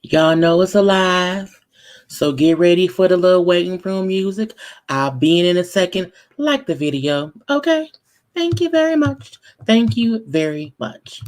Y'all know it's alive. So get ready for the little waiting room music. I'll be in a second. Like the video. Okay? Thank you very much. Thank you very much.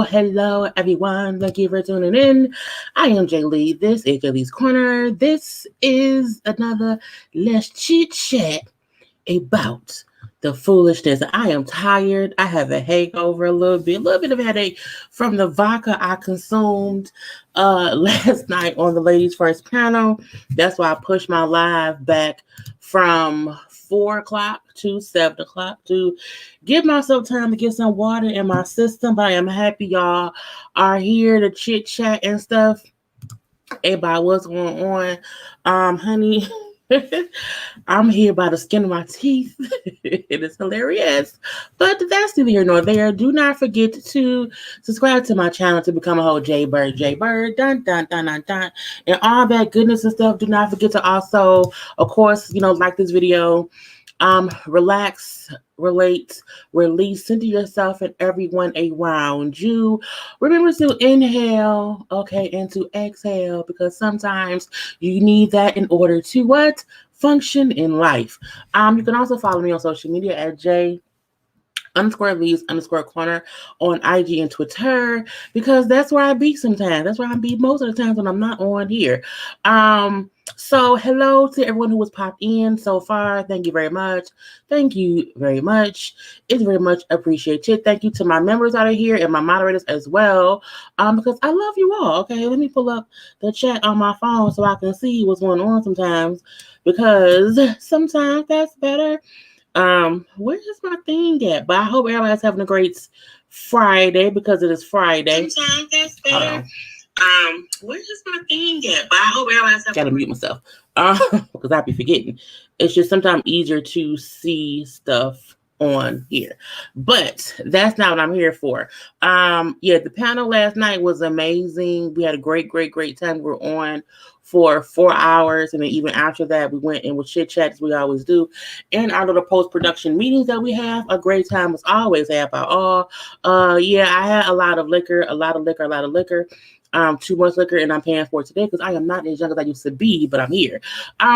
Hello, everyone. Thank you for tuning in. I am Jaylee. This is JLeesCorner. This is another Let's Chit Chat about the foolishness. I am tired. I have a hangover a little bit of a headache from the vodka I consumed last night on the ladies' first panel. That's why I pushed my live back from 4 o'clock to 7 o'clock to give myself time to get some water in my system. But I am happy y'all are here to chit chat and stuff about what's going on. Honey, I'm here by the skin of my teeth. It is hilarious. But that's neither here nor there. Do not forget to subscribe to my channel to become a whole JayBird, dun, dun, dun, dun, dun, and all that goodness and stuff. Do not forget to also, of course, like this video. Relax, relate, release, center yourself and everyone around you. Remember to inhale, okay, and to exhale, because sometimes you need that in order to what? Function in life. You can also follow me on social media at J_Lees_Corner on IG and Twitter, because that's where I be sometimes. That's where I be most of the times when I'm not on here. So hello to everyone who was popped in so far. Thank you very much. Thank you very much. It's very much appreciated. Thank you to my members out of here and my moderators as well. Because I love you all. Okay, let me pull up the chat on my phone so I can see what's going on sometimes, because sometimes that's better. Where is my thing at? But I hope everybody's having a great Friday, because it is Friday. Sometimes that's better. Where is my thing at? But I hope everybody's having. Gotta mute myself. Because I be forgetting. It's just sometimes easier to see stuff on here, but that's not what I'm here for. The panel last night was amazing. We had a great time. We were on for 4 hours, and then even after that we went in with chit chats, we always do, and our little post-production meetings that we have. A great time was always had by all. I had a lot of liquor. too much liquor, and I'm paying for it today because I am not as young as I used to be, but I'm here.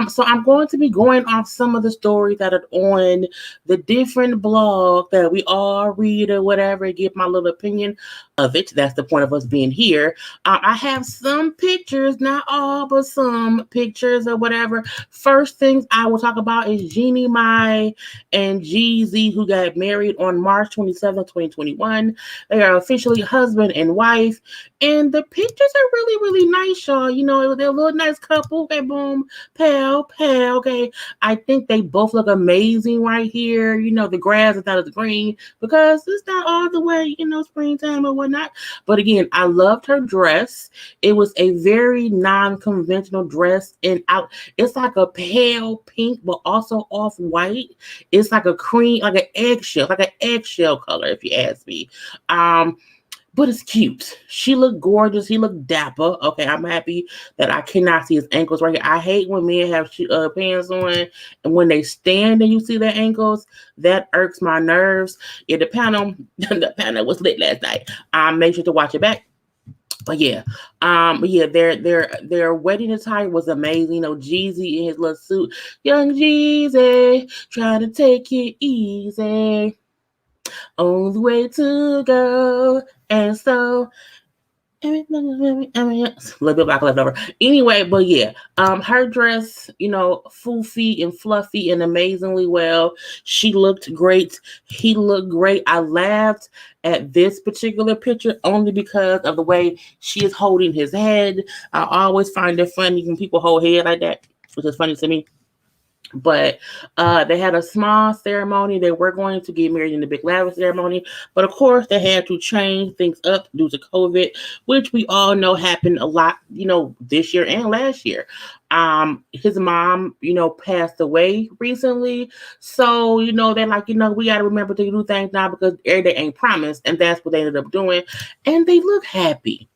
So I'm going to be going off some of the stories that are on the different blog that we all read or whatever, and give my little opinion of it. That's the point of us being here. I have some pictures, not all, but some pictures or whatever. First things I will talk about is Jeannie Mai and Jeezy, who got married on March 27th, 2021. They are officially husband and wife, and the pictures are really, really nice, y'all. You know, they're a little nice couple. Okay, boom, pal, pal. Okay, I think they both look amazing right here. You know, the grass is not as green because it's not all the way, you know, springtime or whatnot. But again, I loved her dress. It was a very non-conventional dress, and out it's like a pale pink, but also off-white. It's like a cream, like an eggshell color, if you ask me. But it's cute. She looked gorgeous. He looked dapper. Okay, I'm happy that I cannot see his ankles right here. I hate when men have pants on, and when they stand and you see their ankles, that irks my nerves. Yeah, the panel was lit last night. Make sure to watch it back. But yeah, their wedding attire was amazing. You know, Jeezy in his little suit, young Jeezy, trying to take it easy, only way to go. And so, a little bit back left over. Anyway, but yeah, her dress, you know, foofy and fluffy and amazingly well. She looked great. He looked great. I laughed at this particular picture only because of the way she is holding his head. I always find it funny when people hold head like that, which is funny to me. But they had a small ceremony. They were going to get married in the big lavish ceremony, but of course they had to change things up due to COVID, which we all know happened a lot, you know, this year and last year. His mom, you know, passed away recently, so you know they're like, you know, we got to remember to do things now because every day ain't promised, and that's what they ended up doing, and they look happy.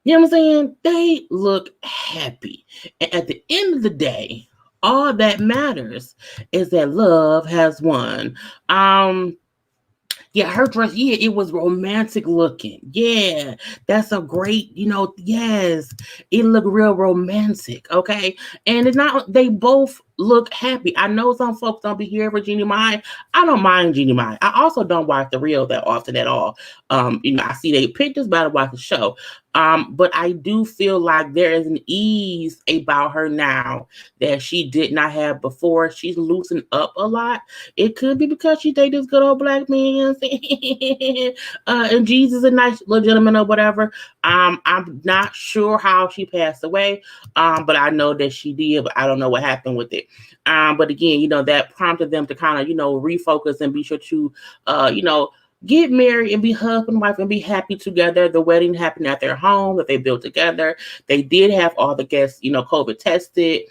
You know what I'm saying? They look happy, and at the end of the day, all that matters is that love has won. Yeah, her dress, yeah, it was romantic looking. Yeah, that's a great, you know, yes, it looked real romantic. Okay. And it's not, they both look happy. I know some folks don't be here for Jeannie Mai. I don't mind Jeannie Mai. I also don't watch the real that often at all. You know, I see their pictures, but I watch the show. But I do feel like there is an ease about her now that she did not have before. She's loosened up a lot. It could be because she dated this good old black man, and Jesus a nice little gentleman or whatever. I'm not sure how she passed away, but I know that she did. But I don't know what happened with it. But again, you know, that prompted them to kind of, you know, refocus and be sure to, you know, get married and be husband and wife and be happy together. The wedding happened at their home that they built together. They did have all the guests, you know, COVID tested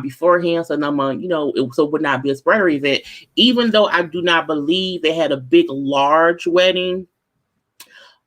beforehand, so you know, it would not be a spreader event. Even though I do not believe they had a big, large wedding.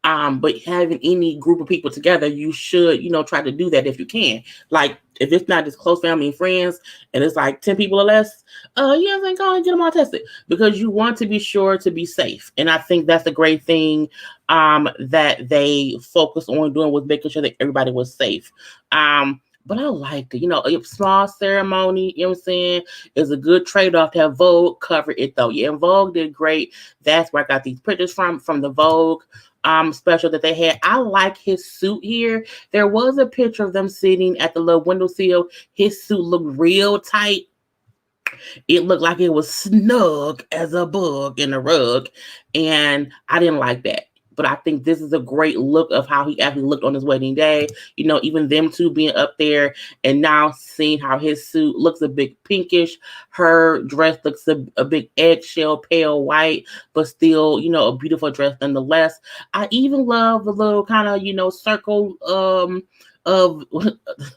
But having any group of people together, you should, you know, try to do that if you can. Like, if it's not just close family and friends, and it's like 10 people or less, you know, go and get them all tested because you want to be sure to be safe. And I think that's a great thing that they focus on doing, was making sure that everybody was safe. But I liked it. You know, a small ceremony, you know what I'm saying, is a good trade-off to have Vogue cover it, though. Yeah, and Vogue did great. That's where I got these pictures from the Vogue special that they had. I like his suit here. There was a picture of them sitting at the little windowsill. His suit looked real tight. It looked like it was snug as a bug in a rug, and I didn't like that. But I think this is a great look of how he actually looked on his wedding day. You know, even them two being up there and now seeing how his suit looks a bit pinkish. Her dress looks a big eggshell, pale white, but still, you know, a beautiful dress nonetheless. I even love the little kind of, you know, circle of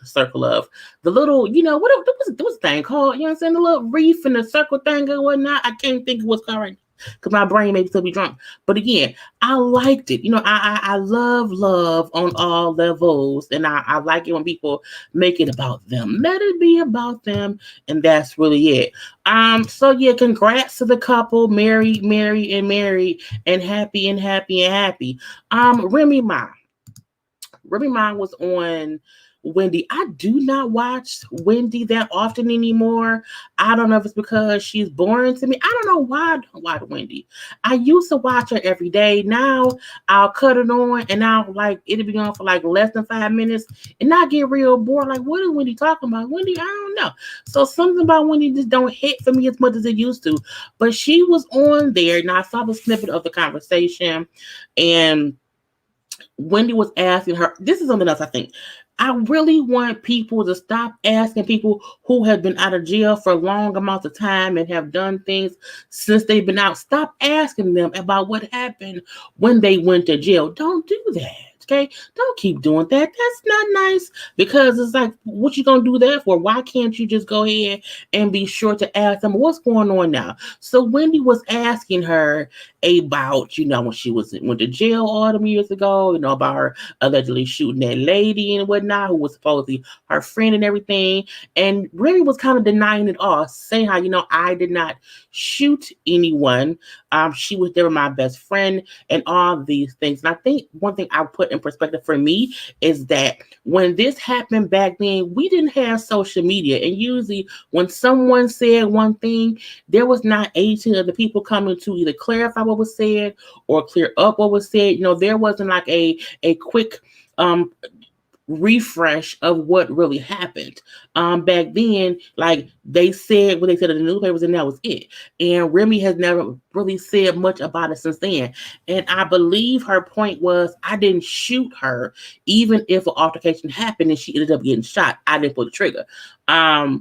circle of the little, you know, what was the thing called? You know what I'm saying? The little reef and the circle thing or whatnot. I can't think of what's called right now because my brain may still be drunk. But again, I liked it. You know, I love on all levels, and I like it when people make it about them. Let it be about them, and that's really it. So yeah, congrats to the couple, married, and happy. Remy Ma. Remy Ma was on Wendy. I do not watch Wendy that often anymore. I don't know if it's because she's boring to me. I don't know why I don't watch Wendy. I used to watch her every day. Now I'll cut it on and I'll like it'll be on for like less than 5 minutes and I get real bored. Like, what is Wendy talking about? Wendy, I don't know. So something about Wendy just don't hit for me as much as it used to. But she was on there and I saw the snippet of the conversation and Wendy was asking her, this is something else I think. I really want people to stop asking people who have been out of jail for long amounts of time and have done things since they've been out. Stop asking them about what happened when they went to jail. Don't do that. Okay, don't keep doing that. That's not nice because it's like, what you gonna do that for? Why can't you just go ahead and be sure to ask them what's going on now? So Wendy was asking her about, when she went to jail all them years ago, about her allegedly shooting that lady and whatnot, who was supposedly her friend and everything. And Remy was kind of denying it all, saying how, I did not shoot anyone. She was there with my best friend and all these things. And I think one thing I put in perspective for me is that when this happened back then, we didn't have social media. And usually when someone said one thing, there was not 18 other people coming to either clarify what was said or clear up what was said. There wasn't like a quick refresh of what really happened. Back then, like they said what they said in the newspapers, and that was it. And Remy has never really said much about it since then. And I believe her point was, I didn't shoot her, even if an altercation happened and she ended up getting shot. I didn't pull the trigger. I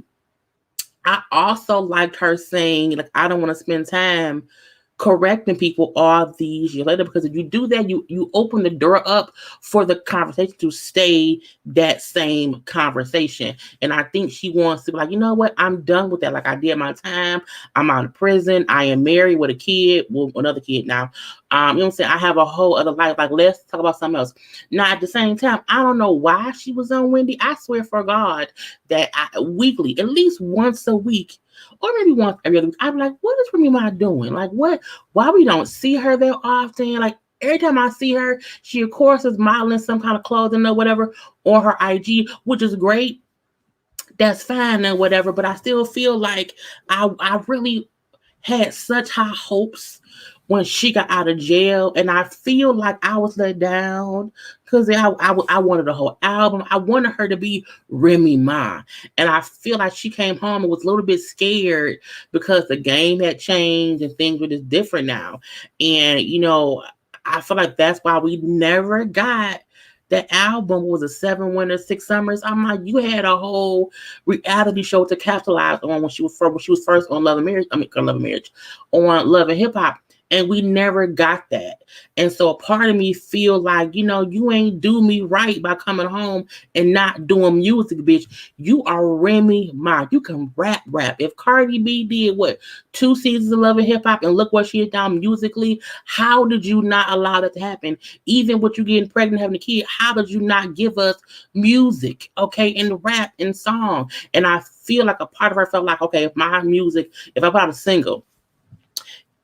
also liked her saying, like, I don't want to spend time correcting people all these years later, because if you do that, you open the door up for the conversation to stay that same conversation. And I think she wants to be like, you know what, I'm done with that. Like, I did my time. I'm out of prison. I am married with a kid, well, another kid now. You know what I'm saying? I have a whole other life. Like, let's talk about something else. Now, at the same time, I don't know why she was on Wendy. I swear for God that weekly, at least once a week, or maybe once every other week, I'm like, what is Remy Ma doing? Like, why we don't see her that often? Like, every time I see her, she, of course, is modeling some kind of clothing or whatever on her IG, which is great. That's fine and whatever. But I still feel like I really had such high hopes when she got out of jail, and I feel like I was let down because I wanted the whole album. I wanted her to be Remy Ma, and I feel like she came home and was a little bit scared because the game had changed and things were just different now. And I feel like that's why we never got that album. Was it 7 Winters, 6 Summers? I'm like, you had a whole reality show to capitalize on when she was first on Love and Marriage. On Love and Hip Hop. And we never got that. And so a part of me feel like, you ain't do me right by coming home and not doing music, bitch. You are Remy Ma. You can rap. If Cardi B did 2 seasons of Love and Hip Hop and look what she has done musically, how did you not allow that to happen? Even with you getting pregnant, having a kid, how did you not give us music, okay, and rap and song? And I feel like a part of her felt like, okay, if I put out a single,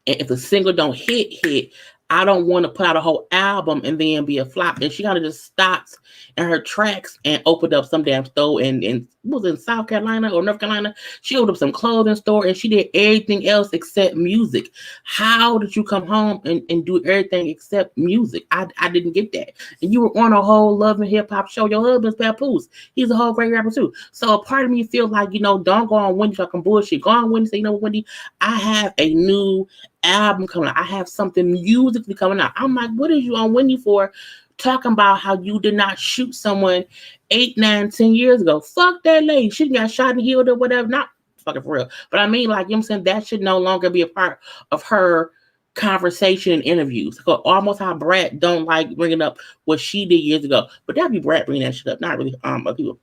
and if the single don't hit, I don't want to put out a whole album and then be a flop. And she kind of just stopped in her tracks and opened up some damn store and was in South Carolina or North Carolina. She opened up some clothing store and she did everything else except music. How did you come home and do everything except music? I didn't get that. And you were on a whole Love and Hip Hop show. Your husband's Papoose. He's a whole great rapper too. So a part of me feels like, don't go on Wendy talking bullshit. Go on Wendy, say, Wendy, I have a new album coming out. I have something musically coming out. I'm like, what is you on Wendy for? Talking about how you did not shoot someone 8, 9, 10 years ago. Fuck that lady. She got shot and healed or whatever. Not fucking for real. But I mean, like, I'm saying, that should no longer be a part of her conversation and interviews. So almost how Brat don't like bringing up what she did years ago. But that'd be Brat bringing that shit up, not really other people.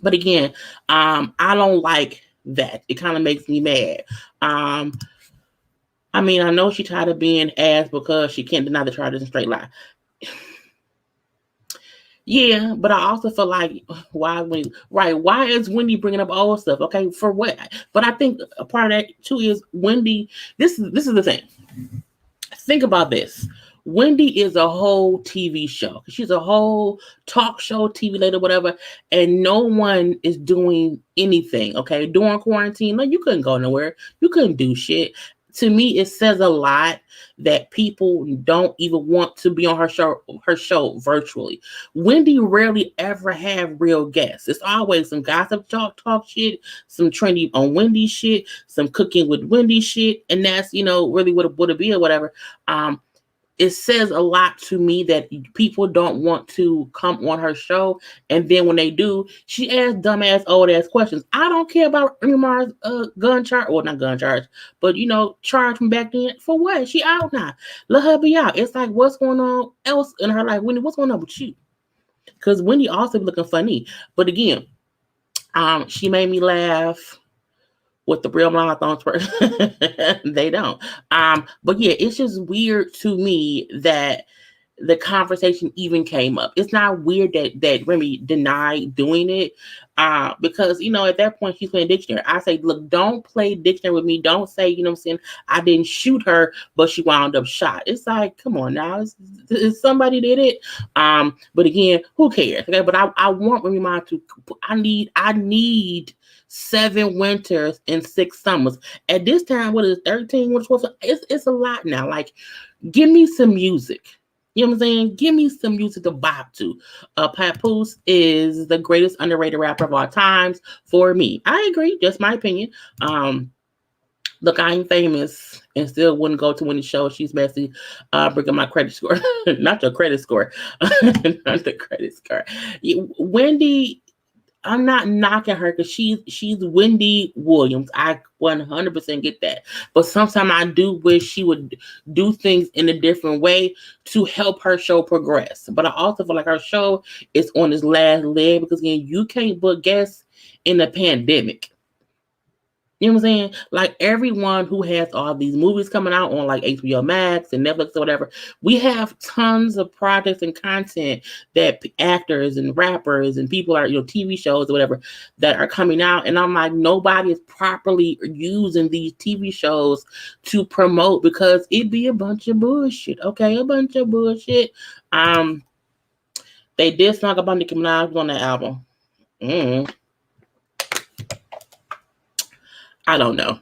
But again, I don't like that. It kind of makes me mad. I mean, I know she tired of being asked because she can't deny the charges and straight lie. Yeah, but I also feel like, why is Wendy bringing up old stuff? Okay, for what? But I think a part of that too is Wendy. This is the thing. Think about this. Wendy is a whole TV show. She's a whole talk show, TV lady, whatever, and no one is doing anything. Okay, during quarantine, no, you couldn't go nowhere. You couldn't do shit. To me, it says a lot that people don't even want to be on her show virtually. Wendy rarely ever have real guests. It's always some gossip talk shit, some trendy on Wendy shit, some cooking with Wendy shit, and that's really what it be or whatever. It says a lot to me that people don't want to come on her show, and then when they do, she asks dumbass old ass questions. I don't care about Remy Ma's gun charge, well, not gun charge, but charge from back then. For what? She out now. Let her be out. It's like, what's going on else in her life? Wendy, what's going on with you? Because Wendy also be looking funny, but again, she made me laugh with the real marathons first. They don't. But yeah, it's just weird to me that the conversation even came up. It's not weird that Remy denied doing it. Because at that point she's playing dictionary. I say, look, don't play dictionary with me. Don't say, what I'm saying, I didn't shoot her, but she wound up shot. It's like, come on now. It's somebody did it. But again, who cares? Okay, but I want Remy Ma to I need 7 winters and 6 summers. At this time, what is it, 13? What is supposed to, it's a lot now. Like, give me some music. You know what I'm saying? Give me some music to bop to. Papoose is the greatest underrated rapper of all times for me. I agree. Just my opinion. Look, I ain't famous and still wouldn't go to any show. She's messy. Bringing my credit score. Not your credit score. Not the credit score. Wendy, I'm not knocking her because she's Wendy Williams. I 100% get that. But sometimes I do wish she would do things in a different way to help her show progress. But I also feel like her show is on its last leg because, again, you can't book guests in a pandemic. You know what I'm saying? Like, everyone who has all these movies coming out on like HBO Max and Netflix or whatever, we have tons of projects and content that actors and rappers and people are, TV shows or whatever that are coming out. And I'm like, nobody is properly using these TV shows to promote because it'd be a bunch of bullshit. Okay, a bunch of bullshit. They did talk about Nicki Minaj on the album. I don't know.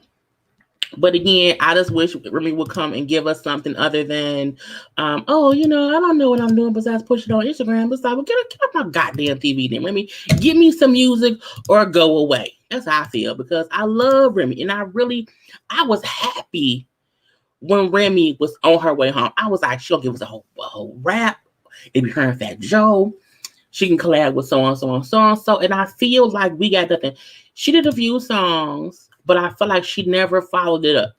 But again, I just wish Remy would come and give us something other than, I don't know what I'm doing besides push it on Instagram. It's like, well, get off my goddamn TV then, Remy. Give me some music or go away. That's how I feel because I love Remy. And I was happy when Remy was on her way home. I was like, she'll give us a whole rap. It'd be her and Fat Joe. She can collab with so. And I feel like we got nothing. She did a few songs, but I feel like she never followed it up.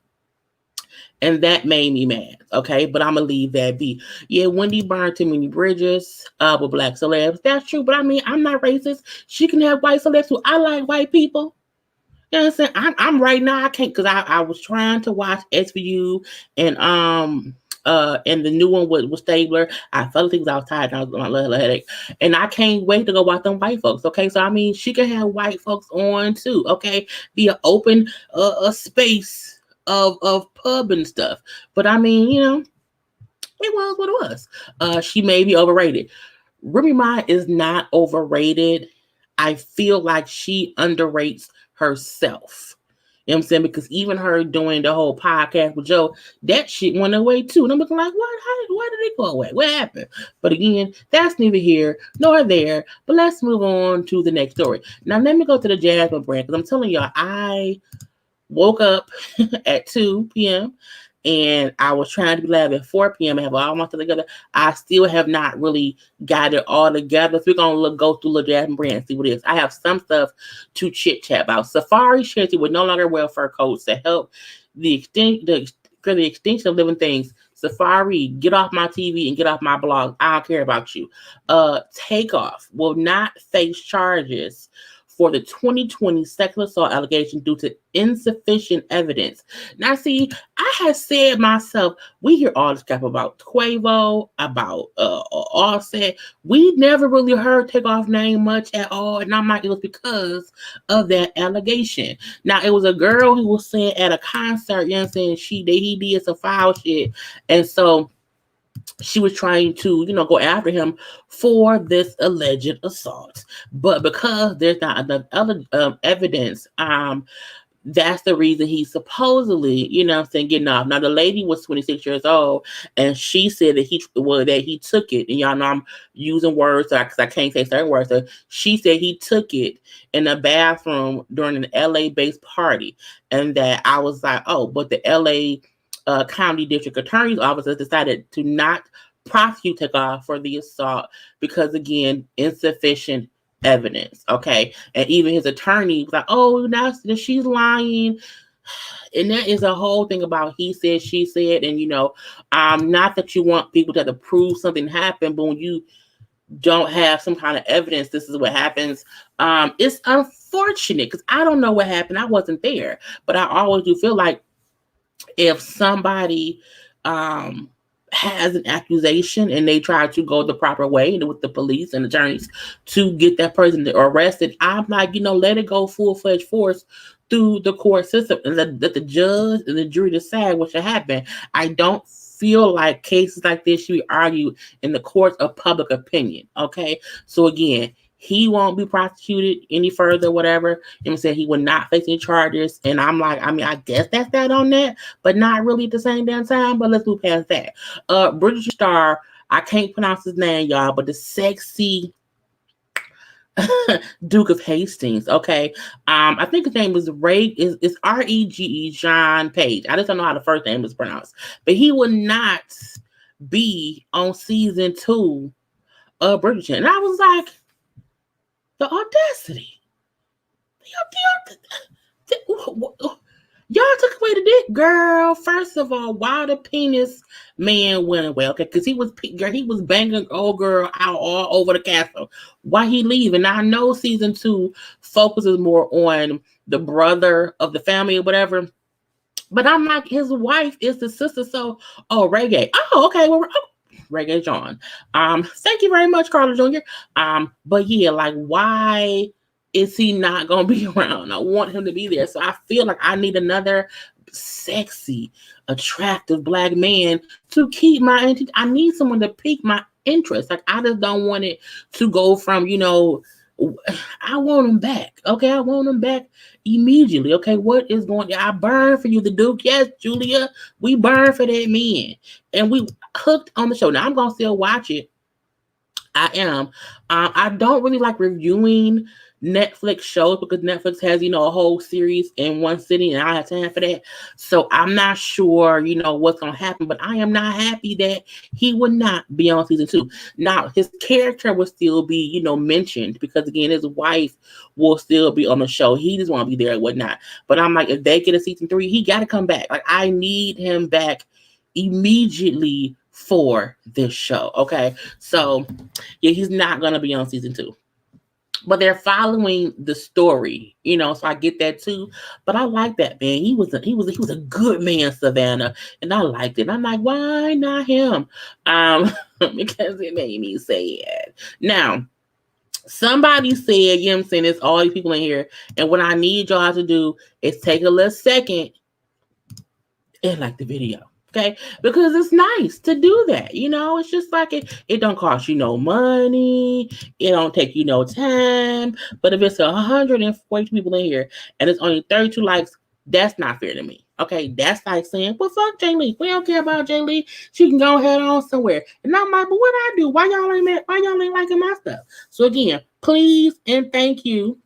And that made me mad. Okay, but I'm going to leave that be. Yeah, Wendy burned too many bridges with black celebs. That's true, but I mean, I'm not racist. She can have white celebs too. I like white people. You know what I'm saying? I'm right now, I can't, because I was trying to watch SVU and the new one with Stabler. I fell asleep because I was tired and I was on a little headache. And I can't wait to go watch them white folks. Okay, so I mean, she can have white folks on too. Okay, be an open a space of pub and stuff. But I mean, it was what it was. She may be overrated. Remy Ma is not overrated. I feel like she underrates herself. You know what I'm saying? Because even her doing the whole podcast with Joe, that shit went away too. And I'm looking like, what? Why did it go away? What happened? But again, that's neither here nor there. But let's move on to the next story. Now, let me go to the Jasmine brand because I'm telling y'all, I woke up at 2 p.m. and I was trying to be live at 4 p.m. I have all my stuff together. I still have not really got it all together. So we're going to go through the Jasmine brand and see what it is. I have some stuff to chit chat about. Safari Shanty would no longer wear fur coats to help the extinction of living things. Safari, get off my TV and get off my blog. I don't care about you. Takeoff will not face charges for the 2020 sexual assault allegation due to insufficient evidence. Now, see, I have said myself, we hear all this crap about Quavo, about Offset. We never really heard Takeoff name much at all, and I'm like, it was because of that allegation. Now, it was a girl who was saying at a concert, you know what I'm saying, he did some foul shit, and so she was trying to, go after him for this alleged assault. But because there's not enough evidence, that's the reason he supposedly, saying getting off. Now the lady was 26 years old, and she said that he took it. And y'all know I'm using words because I can't say certain words. So she said he took it in a bathroom during an LA-based party, and that I was like, oh, but the LA County District Attorney's Office decided to not prosecute Takeoff for the assault because, again, insufficient evidence. Okay. And even his attorney was like, oh, now she's lying. And that is a whole thing about he said, she said. And, not that you want people to have to prove something happened, but when you don't have some kind of evidence, this is what happens. It's unfortunate because I don't know what happened. I wasn't there. But I always do feel like if somebody has an accusation and they try to go the proper way with the police and attorneys to get that person arrested, I'm like, let it go full-fledged force through the court system and let the judge and the jury decide what should happen. I don't feel like cases like this should be argued in the courts of public opinion. Okay. So again, he won't be prosecuted any further, whatever. And said he would not face any charges. And I'm like, I guess that's that on that, but not really at the same damn time. But let's move past that. British star, I can't pronounce his name, y'all, but the sexy Duke of Hastings. Okay. I think his name is is Rege John Page. I just don't know how the first name is pronounced. But he will not be on season 2 of Bridgerton. And I was like, the audacity. Y'all took away the dick, girl. First of all, why the penis man went away? Okay, because he was banging old girl out all over the castle. Why he leaving? Now I know season 2 focuses more on the brother of the family or whatever. But I'm like, his wife is the sister. So, Reggae. Oh, okay. Well, Reggae John. Thank you very much, Karla Jr. But yeah, like, why is he not gonna be around? I want him to be there. So I feel like I need another sexy, attractive black man to keep my interest. I need someone to pique my interest. Like, I just don't want it to go from, I want him back. Okay, I want him back immediately. Okay, what is going on? I burn for you, the Duke. Yes, Julia, we burn for that man. And we hooked on the show. Now I'm gonna still watch it. I am. I don't really like reviewing Netflix shows because Netflix has, a whole series in one sitting, and I have time for that. So I'm not sure, what's going to happen, but I am not happy that he would not be on season 2. Now, his character will still be, mentioned because, again, his wife will still be on the show. He just want to be there and whatnot. But I'm like, if they get a season 3, he got to come back. Like, I need him back immediately for this show. Okay. So, yeah, he's not going to be on season 2. But they're following the story, so I get that too. But I like that, man. He was a good man, Savannah, and I liked it. I'm like, why not him? Because it made me sad. Now, somebody said, I'm saying, there's all these people in here, and what I need y'all to do is take a little second and like the video. Okay, because it's nice to do that. It's just like it don't cost you no money. It don't take you no time. But if it's 140 people in here and it's only 32 likes, that's not fair to me. Okay, that's like saying, well, fuck Jaylee. We don't care about Jaylee. She can go head on somewhere. And I'm like, but what I do? Why y'all ain't liking my stuff? So again, please and thank you.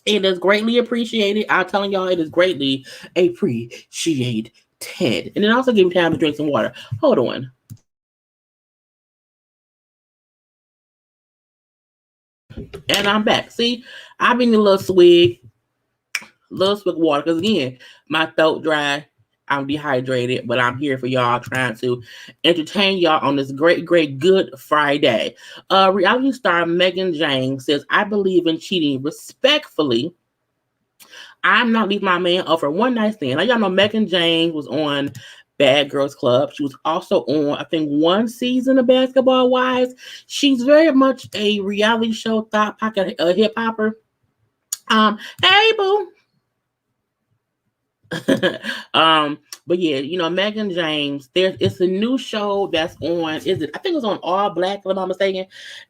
It is greatly appreciated. I'm telling y'all, it is greatly appreciated. And then also give me time to drink some water. Hold on. And I'm back. See, I've been a little swig of water because, again, my throat dry. I'm dehydrated, but I'm here for y'all, trying to entertain y'all on this great, Good Friday. Reality star Megan James says, I believe in cheating respectfully. I'm not leaving my man up for one night stand. Now, y'all know Megan James was on Bad Girls Club. She was also on, I think, one season of Basketball Wives. She's very much a reality show thought pocket hip hopper. Hey, boo. But yeah, Megan James, it's a new show that's on, I think it's on All Black, if I'm not mistaken.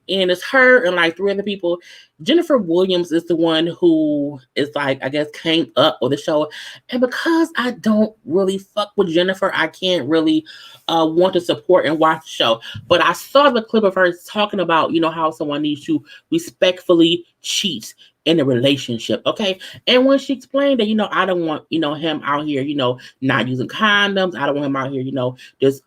And it's her and like three other people. Jennifer Williams is the one who is like, I guess, came up with the show. And because I don't really fuck with Jennifer, I can't really want to support and watch the show. But I saw the clip of her talking about, how someone needs to respectfully cheat in a relationship. Okay. And when she explained that, I don't want, him out here, not using condoms. I don't want him out here, just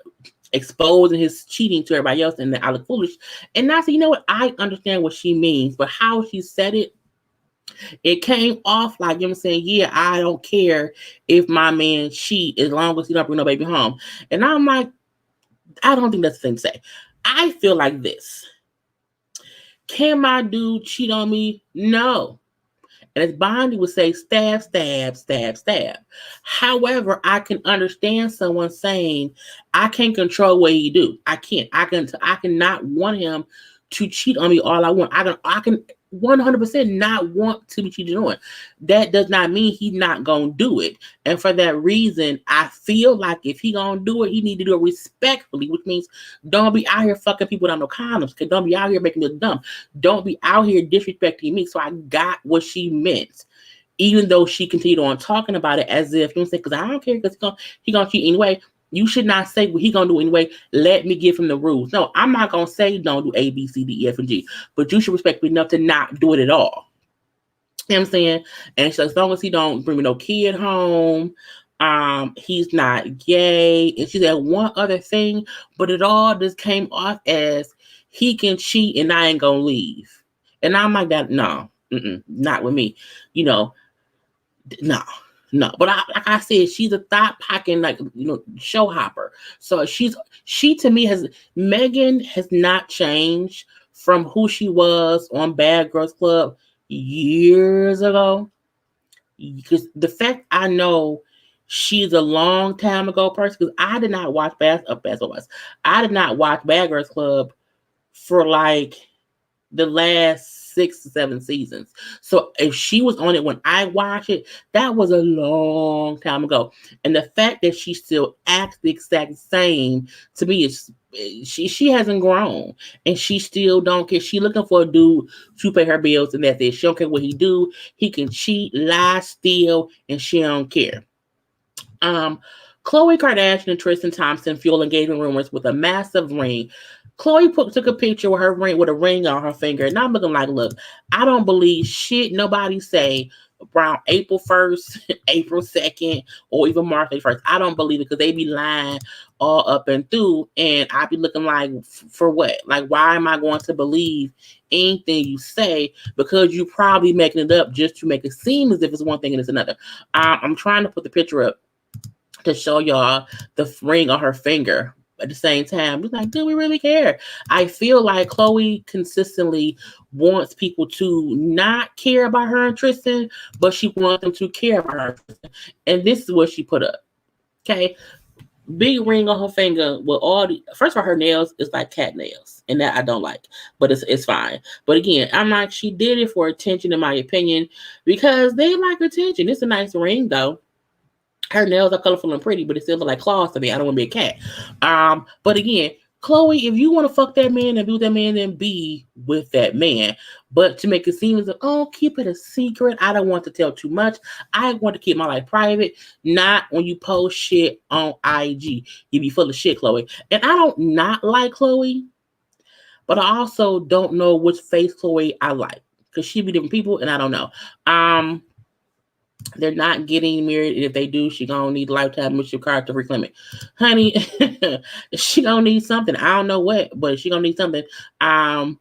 exposing his cheating to everybody else, and then I look foolish. And I said, what? I understand what she means, but how she said it came off like, I'm saying, yeah, I don't care if my man cheat as long as he don't bring no baby home. And I'm like, I don't think that's the thing to say. I feel like this. Can my dude cheat on me? No. And as Bondi would say, stab, stab, stab, stab. However, I can understand someone saying, I can't control what he do. I can't. I cannot want him to cheat on me all I want. I can 100% not want to be cheated on. That does not mean he's not going to do it. And for that reason, I feel like if he going to do it, he need to do it respectfully, which means don't be out here fucking people without no condoms. Don't be out here making it dumb. Don't be out here disrespecting me. So I got what she meant. Even though she continued on talking about it as if, because I don't care, because he gonna cheat anyway. You should not say what he gonna do anyway. Let me give him the rules. No, I'm not gonna say don't do A, B, C, D, E, F, and G. But you should respect me enough to not do it at all. You know what I'm saying? And so as long as he don't bring me no kid home, he's not gay. And she said one other thing, but it all just came off as he can cheat and I ain't gonna leave. And I'm like that, no, not with me. No. But like I said, she's a thought packing, like, show hopper. So she to me Megan has not changed from who she was on Bad Girls Club years ago. Because the fact I know she's a long time ago person, because I did not watch I did not watch Bad Girls Club for like the last 6 to 7 seasons. So if she was on it when I watched it, that was a long time ago. And the fact that she still acts the exact same, to me, is she hasn't grown, and she still don't care. She looking for a dude to pay her bills, and that's it. She don't care what he do. He can cheat, lie, steal, and she don't care. Khloe Kardashian and Tristan Thompson fuel engagement rumors with a massive ring. Khloe took a picture with her ring with a ring on her finger, and I'm looking like, look, I don't believe shit nobody say around April 1st, April 2nd, or even March 1st. I don't believe it, because they be lying all up and through, and I be looking like, for what? Like, why am I going to believe anything you say? Because you probably making it up just to make it seem as if it's one thing and it's another. I'm trying to put the picture up to show y'all the ring on her finger. At the same time, we're like, do we really care? I feel like Khloe consistently wants people to not care about her and Tristan, but she wants them to care about her and Tristan. And this is what she put up. Okay. Big ring on her finger with first of all, her nails is like cat nails, and that I don't like, but it's fine. But again, I'm like, she did it for attention, in my opinion, because they like attention. It's a nice ring, though. Her nails are colorful and pretty, but it still look like claws to me. I don't want to be a cat. But again, Khloe, if you want to fuck that man and be with that man, then be with that man. But to make it seem as if, keep it a secret. I don't want to tell too much. I want to keep my life private. Not when you post shit on IG. You be full of shit, Khloe. And I don't not like Khloe, but I also don't know which face Khloe I like, because she be different people, and I don't know. They're not getting married, and if they do, she gonna need a lifetime membership card to reclaim it. Honey, she gonna need something. I don't know what, but she gonna need something. I'm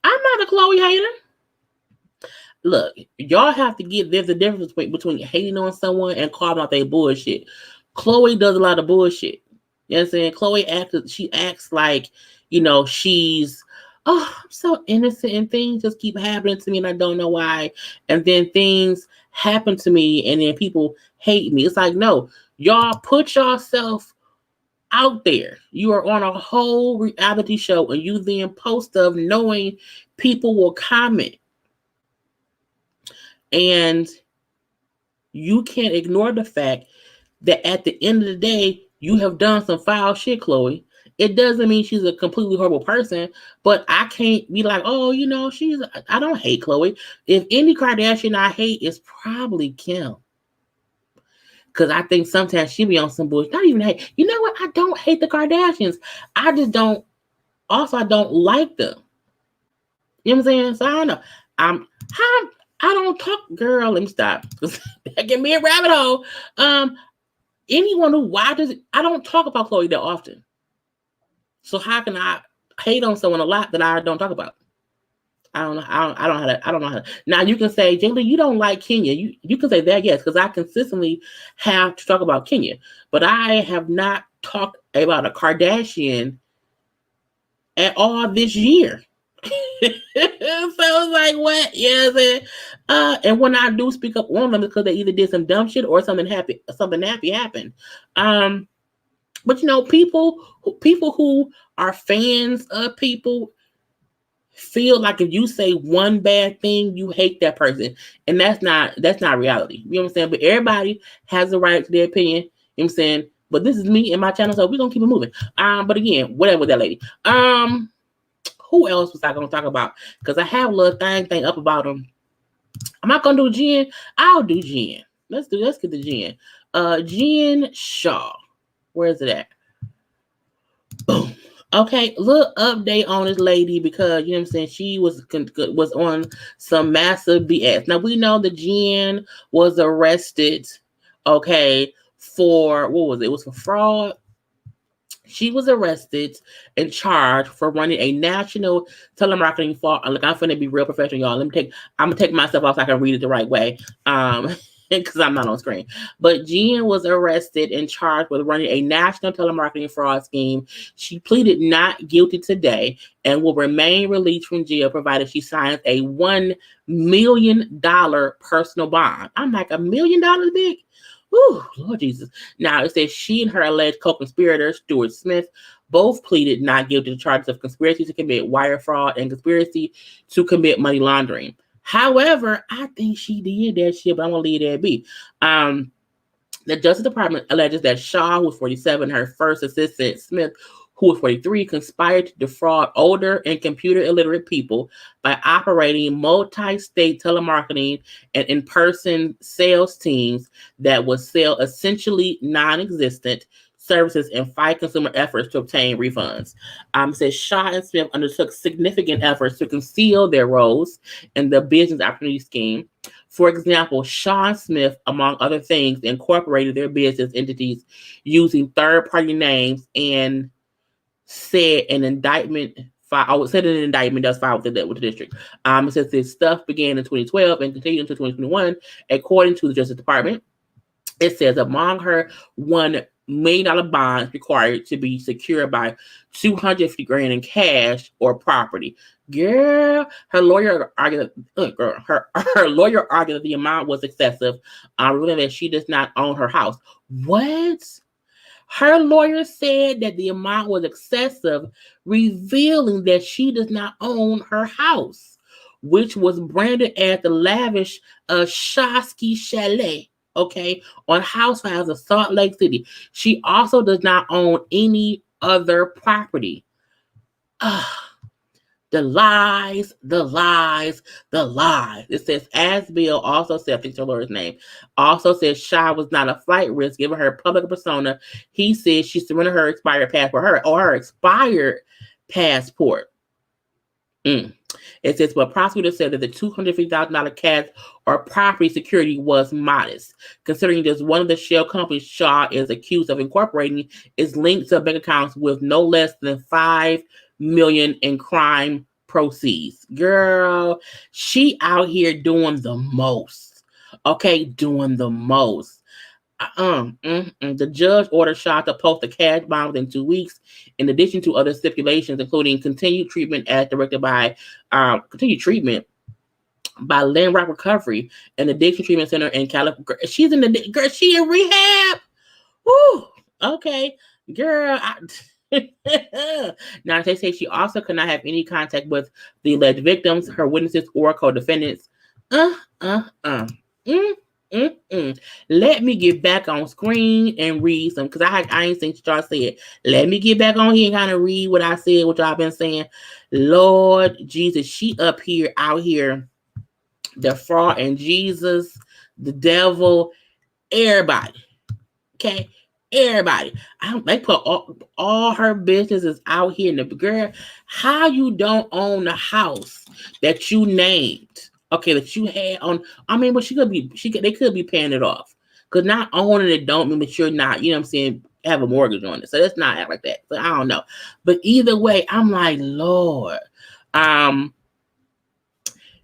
not a Khloe hater. Look, y'all have to get, there's a difference between hating on someone and calling out their bullshit. Khloe does a lot of bullshit. You know what I'm saying? Khloe acts like, she's, I'm so innocent, and things just keep happening to me and I don't know why. And then things happen to me and then people hate me. It's like, no, y'all put yourself out there. You are on a whole reality show, and you then post stuff knowing people will comment. And you can't ignore the fact that at the end of the day, you have done some foul shit, Khloe. It doesn't mean she's a completely horrible person, but I can't be like, oh, I don't hate Khloe. If any Kardashian I hate, it's probably Kim. Because I think sometimes she be on some bullshit. Not even hate. You know what? I don't hate the Kardashians. I just don't. Also, I don't like them. You know what I'm saying? So I don't know. I don't talk. Girl, let me stop. That get me a rabbit hole. Anyone who watches it, I don't talk about Khloe that often. So how can I hate on someone a lot that I don't talk about? I don't know. I don't know how to. Now you can say, Jaylee, you don't like Kenya. You can say that, yes, because I consistently have to talk about Kenya, but I have not talked about a Kardashian at all this year. So it's like, what? Yeah, and when I do speak up on them, because they either did some dumb shit or something happy happened. But people who are fans of people feel like if you say one bad thing, you hate that person, and that's not reality. You know what I'm saying? But everybody has the right to their opinion. You know what I'm saying? But this is me and my channel, so we're gonna keep it moving. But again, whatever with that lady. Who else was I gonna talk about? Because I have a little thing up about them. I'm not gonna do Jen. I'll do Jen. Let's get the Jen. Jen Shah. Where is it at? Boom. Okay, little update on this lady because you know what I'm saying, she was on some massive BS. Now we know that Jen was arrested, okay, for what was it? It was for fraud. She was arrested and charged for running a national telemarketing fraud. Look, I'm finna be real professional, y'all. I'm gonna take myself off so I can read it the right way. Because I'm not on screen. But Jen was arrested and charged with running a national telemarketing fraud scheme. She pleaded not guilty today and will remain released from jail provided she signs a $1 million personal bond. I'm like, $1 million, big? Ooh, Lord Jesus. Now, it says she and her alleged co-conspirator, Stuart Smith, both pleaded not guilty to charges of conspiracy to commit wire fraud and conspiracy to commit money laundering. However, I think she did that shit, but I'm going to leave that be. The Justice Department alleges that Shah, who was 47, her first assistant, Smith, who was 43, conspired to defraud older and computer illiterate people by operating multi-state telemarketing and in-person sales teams that would sell essentially non-existent services and fight consumer efforts to obtain refunds. Says Shah and Smith undertook significant efforts to conceal their roles in the business opportunity scheme. For example, Shah and Smith, among other things, incorporated their business entities using third-party names and said an indictment does filed with the district. It says this stuff began in 2012 and continued until 2021, according to the Justice Department. It says among her $1 million bonds required to be secured by $250,000 in cash or property. Girl, her lawyer argued her lawyer argued that the amount was excessive, revealing that she does not own her house. What? Her lawyer said that the amount was excessive, revealing that she does not own her house, which was branded as the lavish Shasky Chalet, okay, on Housewives of Salt Lake City. She also does not own any other property. The lies. It says, as Bill also said, fix her lawyer's name, also says Shah was not a flight risk given her public persona. He said she surrendered her expired passport. It says, but prosecutors said that the $250,000 cash or property security was modest, considering just one of the shell companies Shah is accused of incorporating is linked to bank accounts with no less than $5 million in crime proceeds. Girl, she out here doing the most. Okay, doing the most. The judge ordered Shah to post a cash bond within 2 weeks, in addition to other stipulations, including continued treatment as directed by Landmark Recovery, an addiction treatment center in California. She in rehab. Woo. Okay, girl. Now they say she also could not have any contact with the alleged victims, her witnesses, or co-defendants. Let me get back on screen and read some, because I ain't seen what y'all said. Let me get back on here and kind of read what I said, what y'all been saying. Lord Jesus, she up here, out here, the fraud and Jesus, the devil, everybody. Okay, everybody. They put all her businesses out here. And the girl, how you don't own the house that you named? Okay, that you had on. I mean, but they could be paying it off. Because not owning it don't mean that you're not, you know what I'm saying, have a mortgage on it. So let's not act like that. So I don't know. But either way, I'm like, Lord.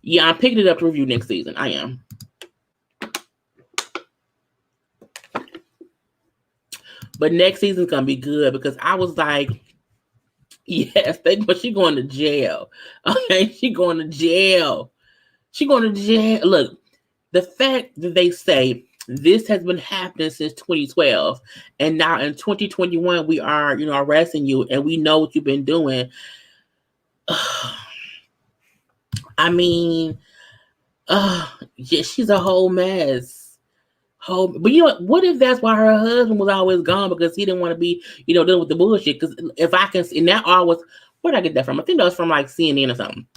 Yeah, I'm picking it up to review next season. I am. But next season's gonna be good, because I was like, yes, but she going to jail. Okay, she going to jail. She going to jail. Look, the fact that they say this has been happening since 2012, and now in 2021 we are, arresting you, and we know what you've been doing. I mean, yeah, she's a whole mess. But you know what? What if that's why her husband was always gone, because he didn't want to be, dealing with the bullshit? Because if I can, and that all was, where did I get that from? I think that was from like CNN or something.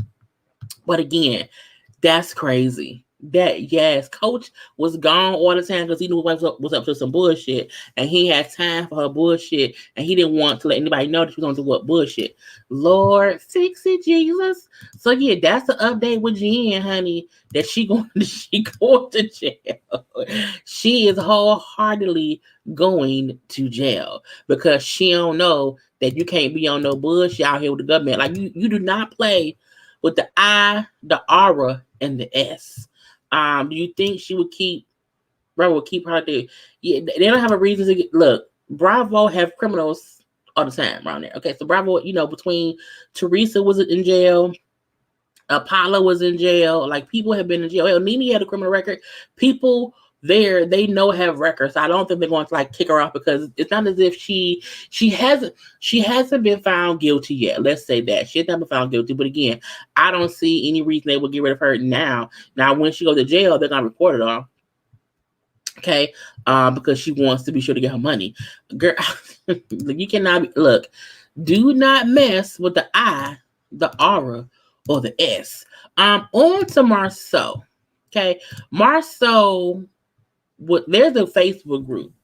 But again, that's crazy. That, yes, Coach was gone all the time because he knew his wife was up to some bullshit, and he had time for her bullshit, and he didn't want to let anybody know that she was going to do what bullshit. Lord, fix it, Jesus. So yeah, that's the update with Jen, honey. That she going to jail. She is wholeheartedly going to jail, because she don't know that you can't be on no bullshit out here with the government. Like, you do not play with the I, the aura, and the S. Do you think she would keep her there? Yeah, they don't have a reason to look. Bravo have criminals all the time around there. Okay, so Bravo, between Teresa was in jail, Apollo was in jail. Like, people have been in jail. Hell, Nene had a criminal record. People there, they know, have records. I don't think they're going to like kick her off, because it's not as if she hasn't been found guilty yet. Let's say that she has not been found guilty. But again, I don't see any reason they would get rid of her now. Now, when she goes to jail, they're gonna report it on. Okay, because she wants to be sure to get her money. Girl, you cannot look. Do not mess with the I, the aura, or the S. On to Marceau. Okay, Marceau. There's a Facebook group.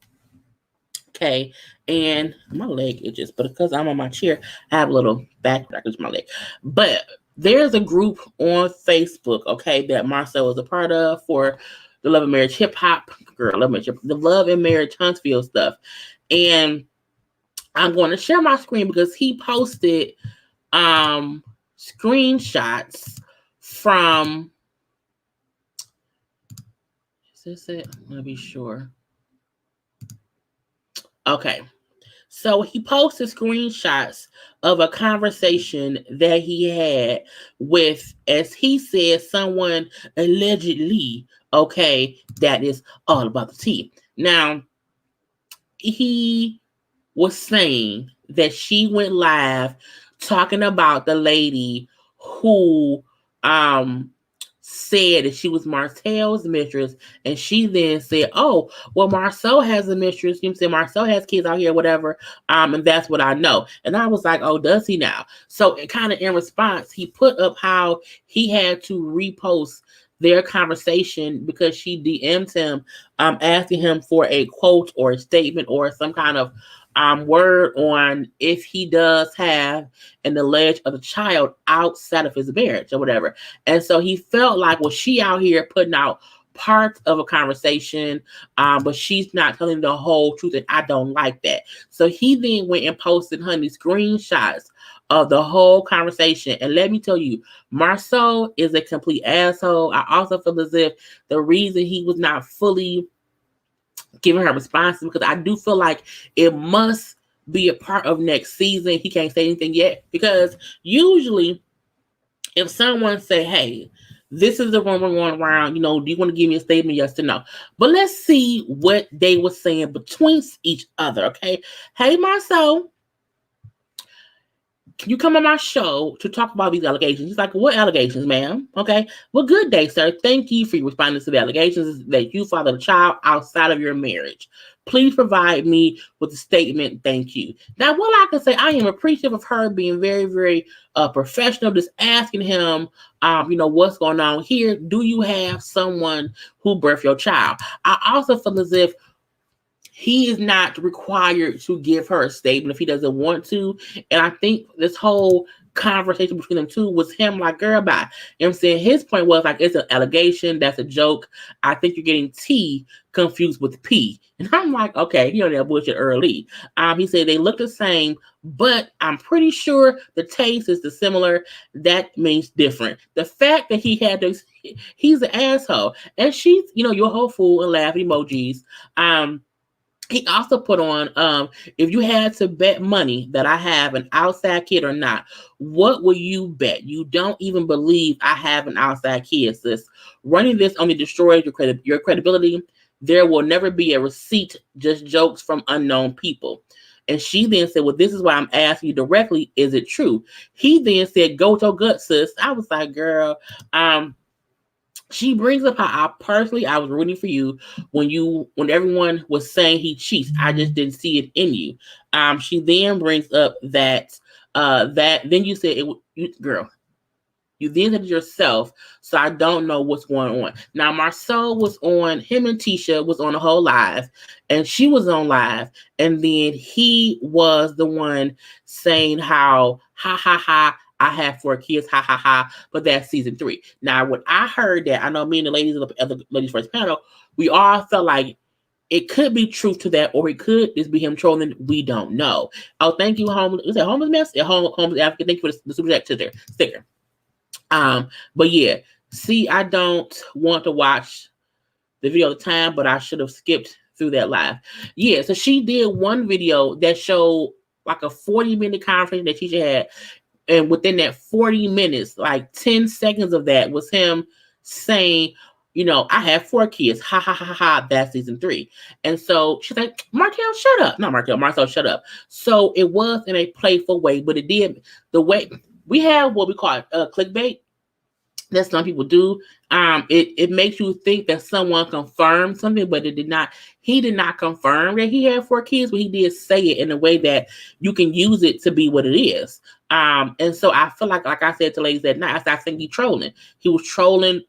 Okay, and my leg itches, but because I'm on my chair, I have a little back to my leg. But there's a group on Facebook, okay, that Marceau is a part of, for the Love and Marriage hip hop, the Love and Marriage Huntsville stuff. And I'm going to share my screen, because he posted screenshots from. Is this it? I'm going to be sure. Okay. So he posted screenshots of a conversation that he had with, as he said, someone allegedly, okay, that is all about the tea. Now, he was saying that she went live talking about the lady who said that she was Martell's mistress, and she then said, "Oh, well, Marceau has a mistress. You said Marceau has kids out here, whatever. And that's what I know." And I was like, "Oh, does he now?" So, kind of in response, he put up how he had to repost their conversation, because she DM'd him, asking him for a quote or a statement or some kind of word on if he does have an alleged other child outside of his marriage or whatever. And so he felt like, well, she out here putting out parts of a conversation, but she's not telling the whole truth, and I don't like that. So he then went and posted, honey, screenshots of the whole conversation. And let me tell you, Marceau is a complete asshole. I also feel as if the reason he was not fully giving her responses, because I do feel like it must be a part of next season. He can't say anything yet, because usually if someone say, "Hey, this is the rumor going around, do you want to give me a statement, yes or no?" But let's see what they were saying between each other. Okay, hey Marceau, can you come on my show to talk about these allegations? He's like, what allegations, ma'am? Okay. Well, good day, sir. Thank you for responding to the allegations that you fathered a child outside of your marriage. Please provide me with a statement. Thank you. Now, what I can say, I am appreciative of her being very, very professional, just asking him, what's going on here? Do you have someone who birthed your child? I also feel as if he is not required to give her a statement if he doesn't want to. And I think this whole conversation between them two was him like, girl, bye. You know what I'm saying? His point was like, it's an allegation. That's a joke. I think you're getting T confused with P. And I'm like, okay, you know that bullshit early. He said they look the same, but I'm pretty sure the taste is similar. That means different. The fact that he had those, he's an asshole. And she's, you're a whole fool and laughing emojis. He also put on, if you had to bet money that I have an outside kid or not, what will you bet? You don't even believe I have an outside kid, sis. Running this only destroys your credibility. There will never be a receipt, just jokes from unknown people. And she then said, well, this is why I'm asking you directly. Is it true? He then said, go with your gut, sis. I was like, girl, she brings up how I was rooting for you when everyone was saying he cheats. I just didn't see it in you. She then brings up that then you said girl, you then said it yourself, so I don't know what's going on. Now Marcel was on, him and Tisha was on a whole live, and she was on live, and then he was the one saying how ha ha ha, I have 4 kids, ha ha ha, but that's season 3. Now, when I heard that, I know me and the ladies of the ladies first panel, we all felt like it could be truth to that, or it could just be him trolling. We don't know. Oh, thank you, homeless. Is that homeless mess? Yeah, homeless African. Thank you for the super chat sticker. But yeah, see, I don't want to watch the video at the time, but I should have skipped through that live. Yeah, so she did one video that showed like a 40-minute conversation that Tisha had. And within that 40 minutes, like 10 seconds of that was him saying, I have 4 kids. Ha, ha, ha, ha. That's season 3. And so she's like, Martell, shut up. Not Martell, Marcel, shut up. So it was in a playful way, but it did, the way, we have what we call clickbait. That some people do. It makes you think that someone confirmed something, but it did not. He did not confirm that he had 4 kids, but he did say it in a way that you can use it to be what it is. And so I feel like I said to ladies that night, I think he's trolling. He was trolling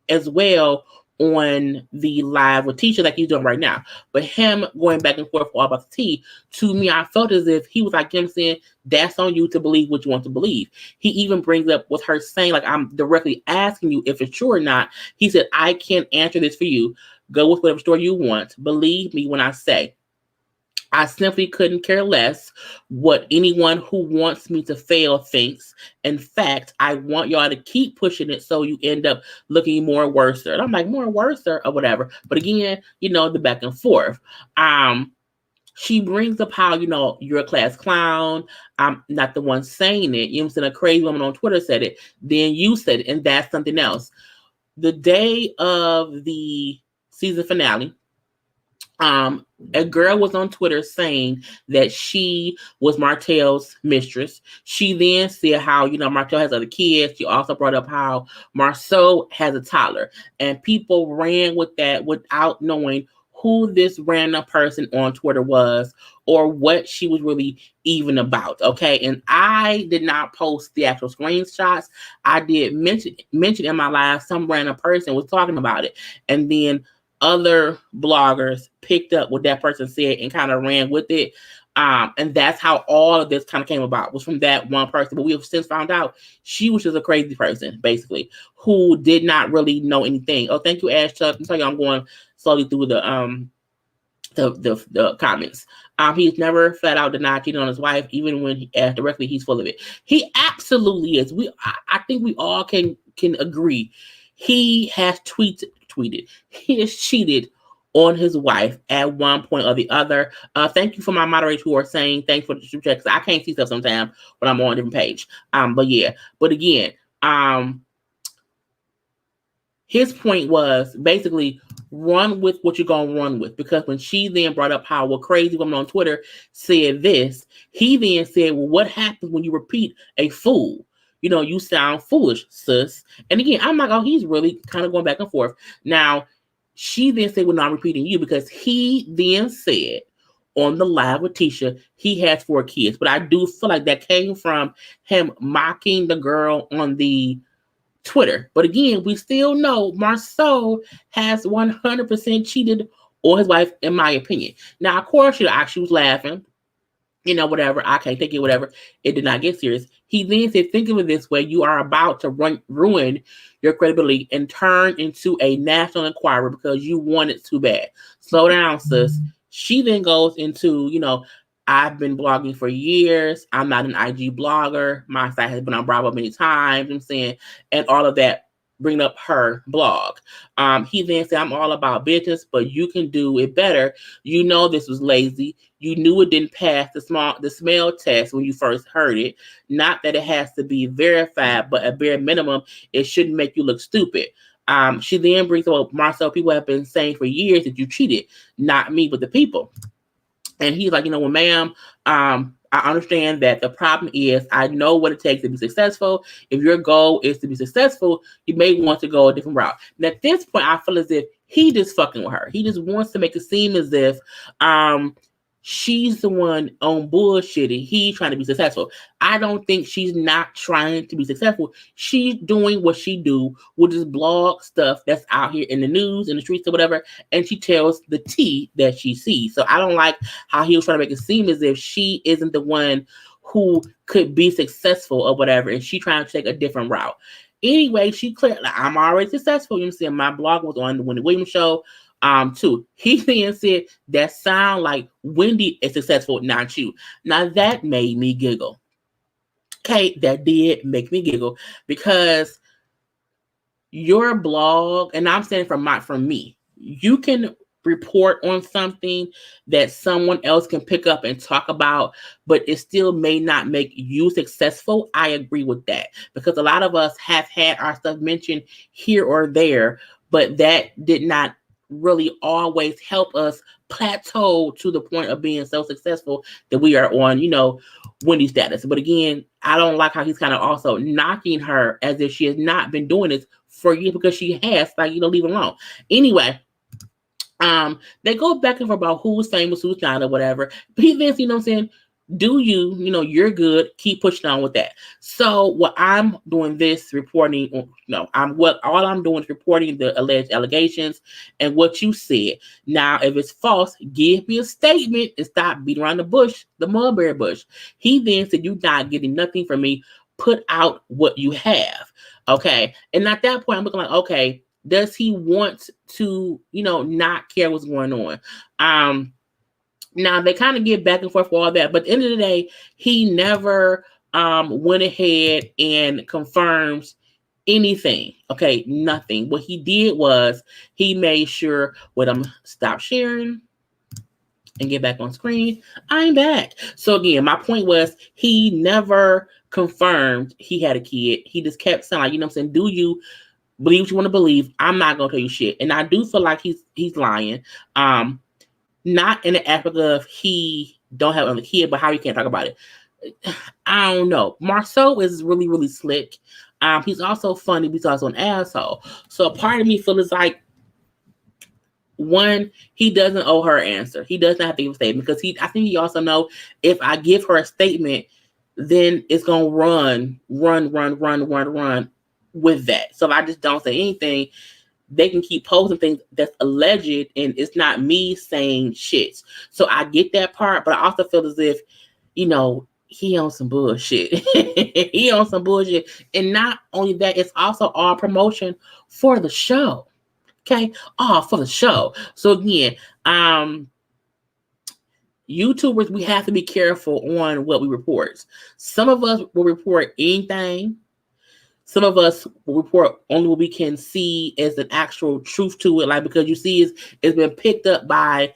as well on the live with Tisha like he's doing right now. But him going back and forth all about the tea, to me, I felt as if he was like him saying, that's on you to believe what you want to believe. He even brings up with her saying, like, I'm directly asking you if it's true or not. He said, I can't answer this for you. Go with whatever story you want. Believe me when I say, I simply couldn't care less what anyone who wants me to fail thinks. In fact, I want y'all to keep pushing it so you end up looking more worse. And I'm like, more worse or whatever. But again, the back and forth. She brings up how, you're a class clown. I'm not the one saying it. You know what I'm saying? A crazy woman on Twitter said it. Then you said it, and that's something else. The day of the season finale, a girl was on Twitter saying that she was Martell's mistress. She then said how, Martell has other kids. She also brought up how Marceau has a toddler. And people ran with that without knowing who this random person on Twitter was or what she was really even about. Okay. And I did not post the actual screenshots. I did mention in my live some random person was talking about it. And then other bloggers picked up what that person said and kind of ran with it. And that's how all of this kind of came about, was from that one person. But we have since found out she was just a crazy person, basically, who did not really know anything. Oh, thank you, Ash Chuck. I'm telling you, I'm going slowly through the comments. He's never flat out denied cheating on his wife, even when he asked directly, he's full of it. He absolutely is. I think we all can agree. He has tweeted. He has cheated on his wife at one point or the other. Thank you for my moderators who are saying thanks for the super chat. I can't see stuff sometimes when I'm on a different page. But again, his point was basically run with what you're going to run with. Because when she then brought up how a crazy woman on Twitter said this, He then said, well, what happens when you repeat a fool? You sound foolish, sis. And again, I'm like, oh, he's really kind of going back and forth. Now, she then said, well, no, I'm repeating you, because he then said on the live with Tisha, he has 4 kids. But I do feel like that came from him mocking the girl on the Twitter. But again, we still know Marceau has 100% cheated on his wife, in my opinion. Now, of course, she was laughing. Whatever, I can't take it, whatever. It did not get serious. He then said, think of it this way. You are about to ruin your credibility and turn into a national inquirer because you want it too bad. Slow down, sis. She then goes into, I've been blogging for years. I'm not an IG blogger. My site has been on Bravo many times, I'm saying, and all of that, bring up her blog. He then said, I'm all about business, but you can do it better. This was lazy. You knew it didn't pass the smell test when you first heard it. Not that it has to be verified, but at bare minimum, it shouldn't make you look stupid. She then brings up, Marcel, people have been saying for years that you cheated, not me, but the people. And he's like, well, ma'am, I understand that the problem is I know what it takes to be successful. If your goal is to be successful, you may want to go a different route. And at this point, I feel as if he just fucking with her. He just wants to make it seem as if she's the one on bullshitting. He's trying to be successful. I don't think she's not trying to be successful. She's doing what she do with this blog stuff that's out here in the news, in the streets or whatever, and she tells the tea that she sees. So I don't like how he was trying to make it seem as if she isn't the one who could be successful or whatever, and she trying to take a different route. Anyway, she cleared, like, I'm already successful. You know what I'm saying? My blog was on the Wendy Williams show. Too. He then said, that sound like Wendy is successful, not you. Now that made me giggle. Okay, that did make me giggle because your blog, and I'm saying from me, you can report on something that someone else can pick up and talk about, but it still may not make you successful. I agree with that because a lot of us have had our stuff mentioned here or there, but that did not really always help us plateau to the point of being so successful that we are on, Wendy status. But again, I don't like how he's kind of also knocking her as if she has not been doing this for years because she has, leave it alone. Anyway, they go back and forth about who's famous, who's not, or whatever. But he then, what I'm saying, do you, you're good, keep pushing on with that. So what I'm doing this reporting, all I'm doing is reporting the alleged allegations and what you said. Now, if it's false, give me a statement and stop beating around the mulberry bush. He then said, you're not getting nothing from me. Put out what you have. Okay. And at that point, I'm looking like, okay, does he want to, not care what's going on? Now, they kind of get back and forth for all that. But at the end of the day, he never went ahead and confirms anything. Okay, nothing. What he did was he made sure, stop sharing and get back on screen. I'm back. So again, my point was he never confirmed he had a kid. He just kept saying, do you believe what you want to believe? I'm not going to tell you shit. And I do feel like he's lying. Not in the aspect of he don't have another kid, but how he can't talk about it. I don't know. Marceau is really, really slick. He's also funny, but he's also an asshole. So a part of me feels like, one, he doesn't owe her an answer. He does not have to give a statement because I think he also know if I give her a statement, then it's gonna run with that. So if I just don't say anything, they can keep posting things that's alleged and it's not me saying shit. So I get that part, but I also feel as if, he on some bullshit. He on some bullshit. And not only that, it's also all promotion for the show. Okay? All for the show. So again, YouTubers, we have to be careful on what we report. Some of us will report anything. Some of us will report only what we can see as an actual truth to it, like because you see it's been picked up by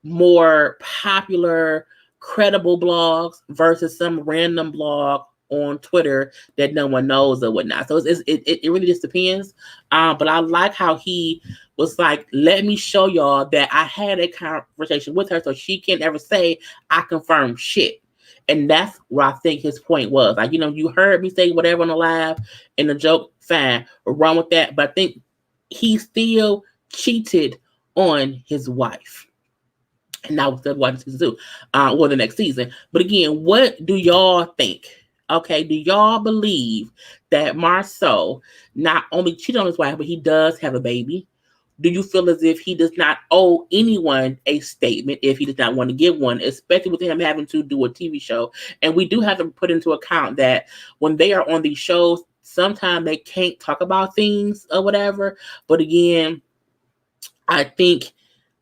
more popular, credible blogs versus some random blog on Twitter that no one knows or whatnot. So it really just depends. But I like how he was like, let me show y'all that I had a conversation with her so she can't ever say I confirmed shit. And that's what I think his point was. Like, you heard me say whatever on the live and the joke, fine, wrong with that. But I think he still cheated on his wife. And now we're watching season 2, or the next season. But again, what do y'all think? Okay, do y'all believe that Marceau not only cheated on his wife, but he does have a baby? Do you feel as if he does not owe anyone a statement if he does not want to give one, especially with him having to do a TV show? And we do have to put into account that when they are on these shows, sometimes they can't talk about things or whatever. But again, I think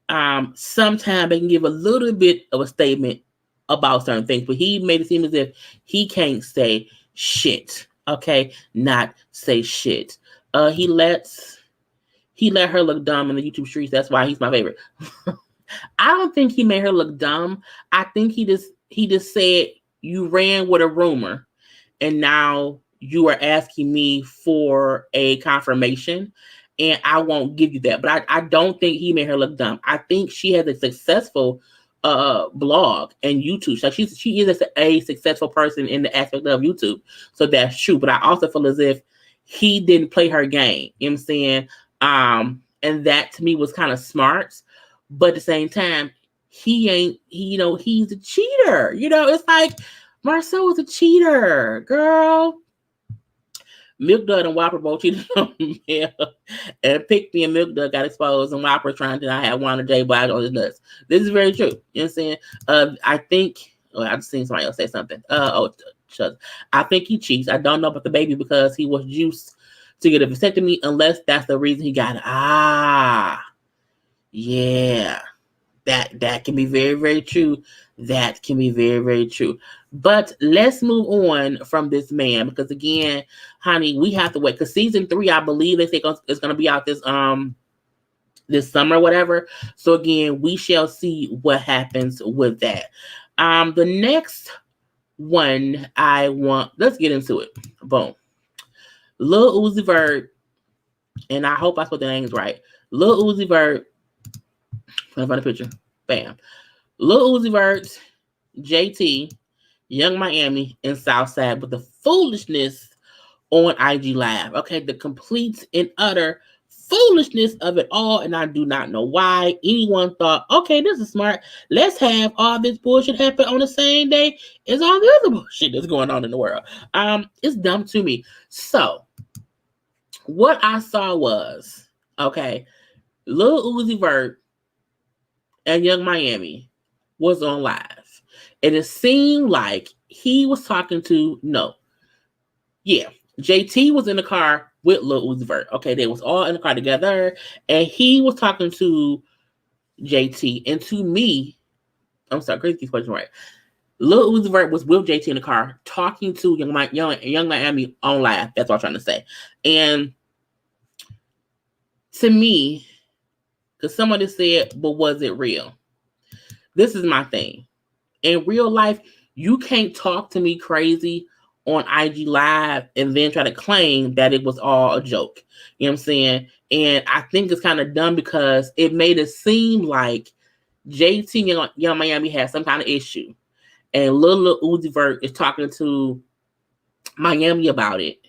sometimes they can give a little bit of a statement about certain things, but he made it seem as if he can't say shit. Okay, not say shit. He let her look dumb in the YouTube streets. That's why he's my favorite. I don't think he made her look dumb. I think he just said, you ran with a rumor and now you are asking me for a confirmation, and I won't give you that. But I don't think he made her look dumb. I think she has a successful blog and YouTube. So she is a successful person in the aspect of YouTube. So that's true. But I also feel as if he didn't play her game. You know what I'm saying? And that to me was kind of smart. But at the same time, he's a cheater. It's like Marceau was a cheater, girl. Milk Dud and Whopper both cheated on me. And Pick Me and Milk Dud got exposed, and Whopper trying to not have one of JayBirds on his nuts. This is very true. You know what I'm saying? I think, I just seen somebody else say something. I think he cheats. I don't know about the baby because he was juiced to get a vasectomy, unless that's the reason he got it. Yeah. That can be very, very true. That can be very, very true. But let's move on from this man, because again, honey, we have to wait. Because season 3, I believe they say it's going to be out this summer, whatever. So again, we shall see what happens with that. The next one let's get into it. Boom. Lil Uzi Vert, and I hope I put the names right. Lil Uzi Vert. Let me find a picture. Bam. Lil Uzi Vert, JT, Young Miami, and Southside with the foolishness on IG Live. Okay, the complete and utter foolishness of it all, and I do not know why anyone thought, okay, this is smart. Let's have all this bullshit happen on the same day as all the other bullshit that's going on in the world. It's dumb to me. So, what I saw was, okay, Lil Uzi Vert and Young Miami was on live, and it seemed like he was talking to JT was in the car with Lil Uzi Vert. Okay, they was all in the car together, and he was talking to JT. And to me, I'm sorry, crazy question, right? Lil Uzi Vert was with JT in the car talking to Young Miami on live. That's what I'm trying to say. And to me, because somebody said, but was it real? This is my thing. In real life, you can't talk to me crazy on IG Live and then try to claim that it was all a joke. You know what I'm saying? And I think it's kind of dumb because it made it seem like JT and Young Miami had some kind of issue. And Lil Uzi Vert is talking to Miami about it.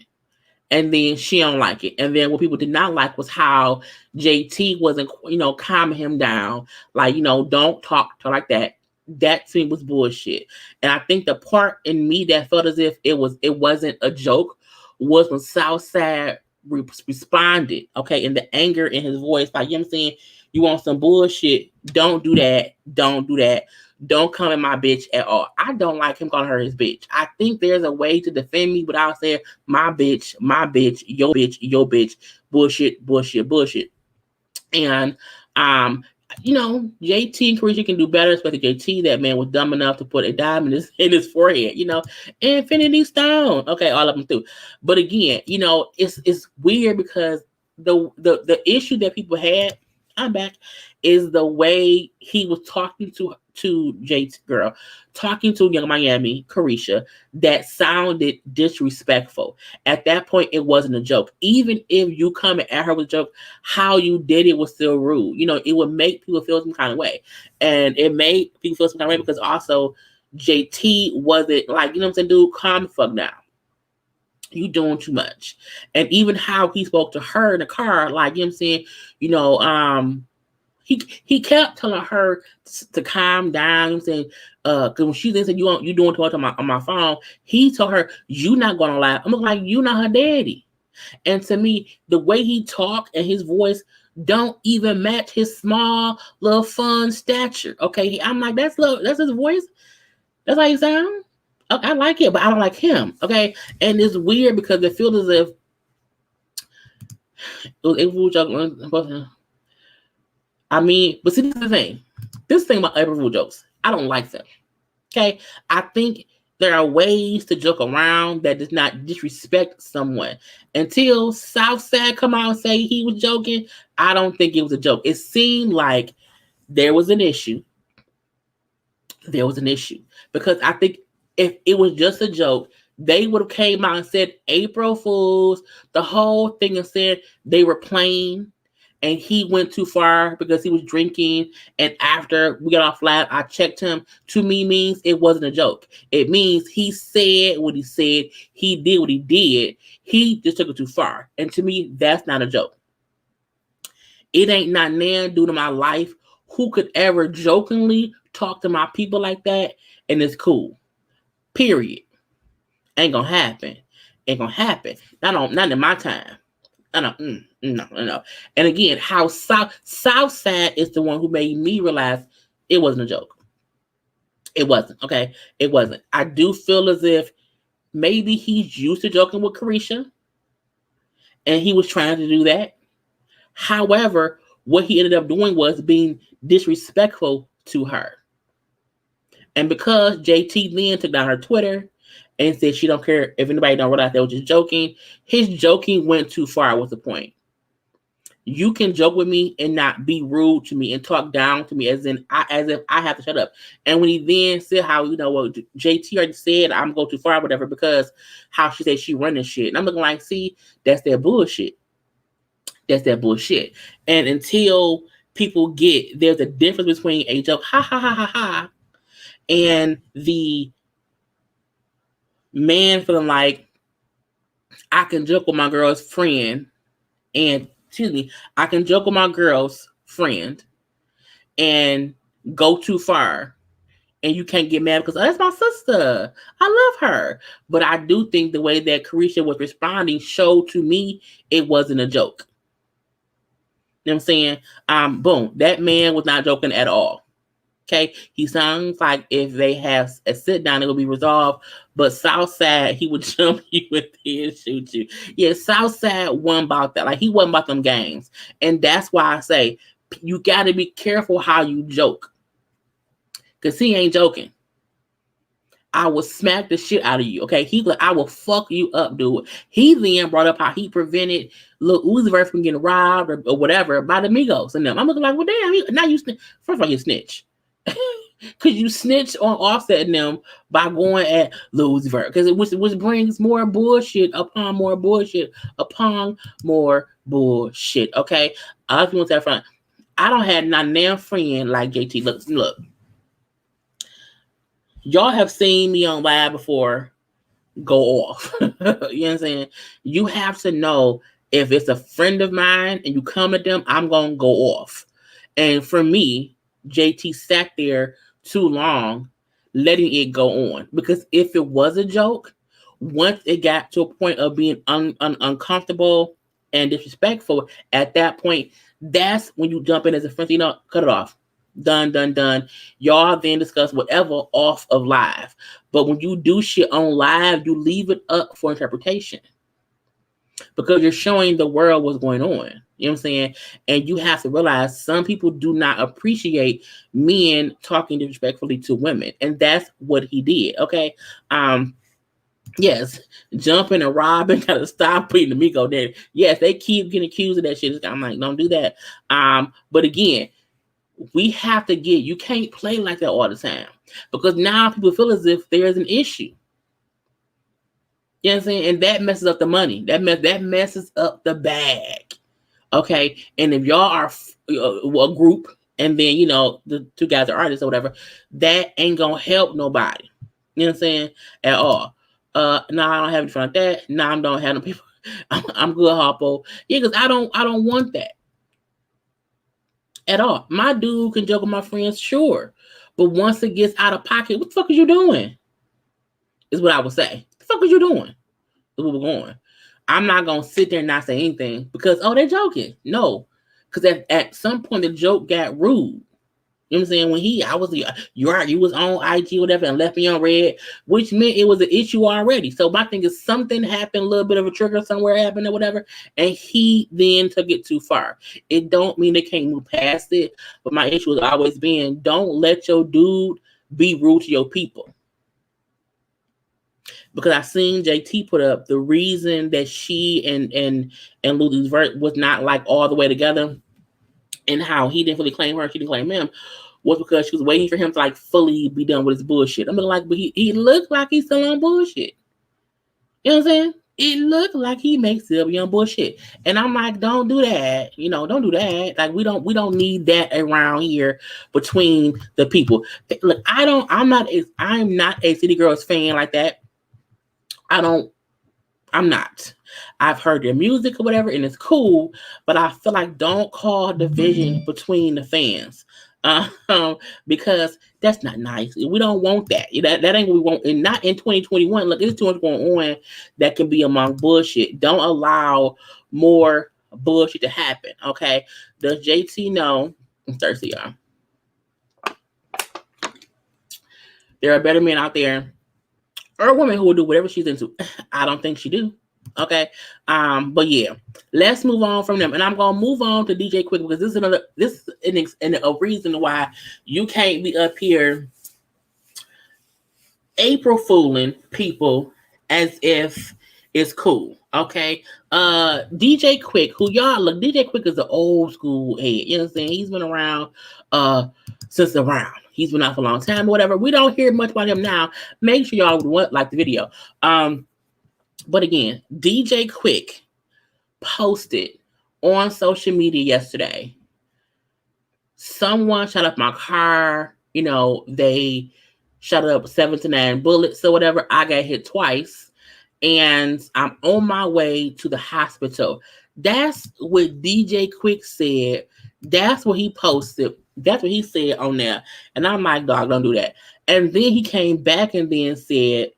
And then she don't like it. And then what people did not like was how JT wasn't, calming him down. Like, don't talk like that. That to me was bullshit. And I think the part in me that felt as if it wasn't a joke was when Southside responded, okay, in the anger in his voice, like, you know what I'm saying? You want some bullshit? Don't do that. Don't do that. Don't come in my bitch at all. I don't like him calling her his bitch. I think there's a way to defend me without saying my bitch, your bitch, bullshit, bullshit, bullshit. And JT and Carisha can do better, especially JT. That man was dumb enough to put a diamond in his forehead, Infinity Stone. Okay, all of them through. But again, it's weird because the issue that people had, I'm back, is the way he was talking to JT girl, talking to Young Miami, Carisha, that sounded disrespectful. At that point, it wasn't a joke. Even if you come at her with a joke, how you did it was still rude. It would make people feel some kind of way. And it made people feel some kind of way because also JT wasn't like, you know what I'm saying, dude, calm the fuck down. You doing too much. And even how he spoke to her in the car, like, you know what I'm saying, you know, he kept telling her to calm down. You know what I'm saying, because when she said you doing too much on my phone, he told her, you not gonna lie. I'm like, you not her daddy. And to me, the way he talked and his voice don't even match his small little fun stature. Okay, I'm like, that's his voice. That's how he sound. I like it, but I don't like him. Okay, and it's weird because it feels as if I mean, but see, this is the thing. This thing about April Fool jokes, I don't like them. Okay, I think there are ways to joke around that does not disrespect someone. Until Southside come out and say he was joking, I don't think it was a joke. It seemed like there was an issue. There was an issue because I think if it was just a joke, they would have came out and said April Fools, the whole thing, and said they were playing and he went too far because he was drinking. And after we got off live, I checked him. To me, means it wasn't a joke. It means he said what he said. He did what he did. He just took it too far. And to me, that's not a joke. It ain't not now due to my life who could ever jokingly talk to my people like that, and it's cool. Period. Ain't gonna happen. Ain't gonna happen. Not in my time. No. And again, how Southside is the one who made me realize it wasn't a joke. It wasn't. Okay, it wasn't. I do feel as if maybe he's used to joking with Carisha, and he was trying to do that. However, what he ended up doing was being disrespectful to her. And because JT then took down her Twitter and said she don't care if anybody don't realize they were just joking, his joking went too far. What's the point? You can joke with me and not be rude to me and talk down to me as if I have to shut up. And when he then said how, you know, well, JT already said I'm going too far, whatever, because how she said she running shit. And I'm looking like, see, that's that bullshit. That's that bullshit. And until people get there's a difference between a joke, ha ha ha ha ha, and the man feeling like I can joke with my girl's friend and I can joke with my girl's friend and go too far. And you can't get mad because that's my sister. I love her. But I do think the way that Carisha was responding showed to me it wasn't a joke. You know what I'm saying? Boom. That man was not joking at all. Okay, he sounds like if they have a sit down, it will be resolved. But Southside, he would jump you with and shoot you. Yeah, Southside wasn't about that. Like, he wasn't about them games. And that's why I say you got to be careful how you joke. Because he ain't joking. I will smack the shit out of you. Okay, he like, I will fuck you up, dude. He then brought up how he prevented little Uzi Vert from getting robbed or whatever by the Migos and them. I'm looking like, well, damn, now you snitch. First of all, you snitch. Because you snitch on Offset and them by going at Uzi Vert. Because which brings more bullshit upon more bullshit upon more bullshit. Okay? I just want to say front. I don't have not damn friend like JT. Look. Y'all have seen me on live before go off. You know what I'm saying? You have to know if it's a friend of mine and you come at them, I'm going to go off. And for me, JT sat there too long letting it go on. Because if it was a joke, once it got to a point of being uncomfortable and disrespectful, at that point, that's when you jump in as a friend. You know, cut it off. Done. Y'all then discuss whatever off of live. But when you do shit on live, you leave it up for interpretation. Because you're showing the world what's going on. You know what I'm saying? And you have to realize some people do not appreciate men talking disrespectfully to women. And that's what he did. Okay. Yes, jumping and robbing, gotta stop putting the Migo there. Yes, they keep getting accused of that shit. I'm like, don't do that. But again, we have to you can't play like that all the time. Because now people feel as if there's an issue. You know what I'm saying? And that messes up the money. That messes up the bag. Okay? And if y'all are a group and then, you know, the two guys are artists or whatever, that ain't gonna help nobody. You know what I'm saying? At all. No, I don't have any fun like that. No, I don't have no people. I'm good, Harpo. Yeah, because I don't want that at all. My dude can joke with my friends, sure. But once it gets out of pocket, what the fuck is you doing? Is what I would say. What the fuck is you doing? Is where we're going. I'm not gonna sit there and not say anything because, oh, they're joking. No. Because at some point the joke got rude. You know what I'm saying? When you was on IG or whatever and left me on red, which meant it was an issue already. So my thing is something happened, a little bit of a trigger somewhere happened or whatever, and he then took it too far. It don't mean they can't move past it, but my issue has always been, don't let your dude be rude to your people. Because I seen JT put up the reason that she and Uzi Vert was not like all the way together, and how he didn't really claim her, she didn't claim him, was because she was waiting for him to like fully be done with his bullshit. I'm like, but he looked like he's still on bullshit. You know what I'm saying? It looked like he makes still be on bullshit. And I'm like, don't do that. You know, don't do that. Like we don't need that around here between the people. Look, I'm not a City Girls fan like that. I'm not. I've heard their music or whatever, and it's cool, but I feel like don't cause division between the fans. Because that's not nice. We don't want that. That ain't what we want. And not in 2021. Look, there's too much going on that can be among bullshit. Don't allow more bullshit to happen. Okay. Does JT know? I'm thirsty, y'all. There are better men out there, or a woman who will do whatever she's into. I don't think she do. Okay. But yeah, let's move on from them. And I'm gonna move on to DJ Quick because this is a reason why you can't be up here April fooling people as if it's cool. Okay. DJ Quick, who y'all look, DJ Quick is an old school head. You know what I'm saying? He's been around since around. He's been out for a long time, whatever. We don't hear much about him now. Make sure y'all would like the video. But again, DJ Quick posted on social media yesterday, someone shot up my car. You know, they shot up 7 to 9 bullets or whatever. I got hit twice, and I'm on my way to the hospital. That's what DJ Quick said. That's what he posted. That's what he said on there. And I'm like, dog, don't do that. And then he came back and then said,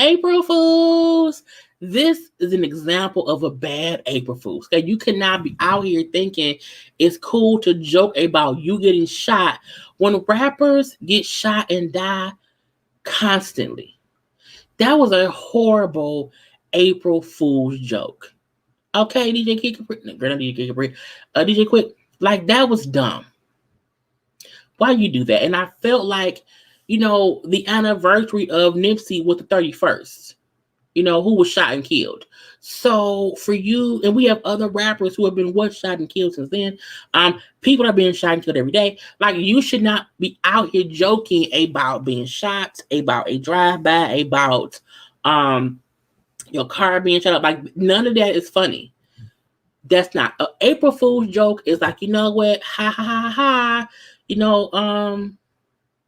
April Fools. This is an example of a bad April Fools. Okay, you cannot be out here thinking it's cool to joke about you getting shot when rappers get shot and die constantly. That was a horrible April Fool's joke. Okay, DJ Quick, like that was dumb. Why you do that? And I felt like, you know, the anniversary of Nipsey was the 31st, you know, who was shot and killed. So for you, and we have other rappers who have been shot and killed since then. People are being shot and killed every day. Like, you should not be out here joking about being shot, about a drive-by, about your car being shot up. Like, none of that is funny. That's not an April Fool's joke. Is like, you know what? Ha ha ha ha. You know,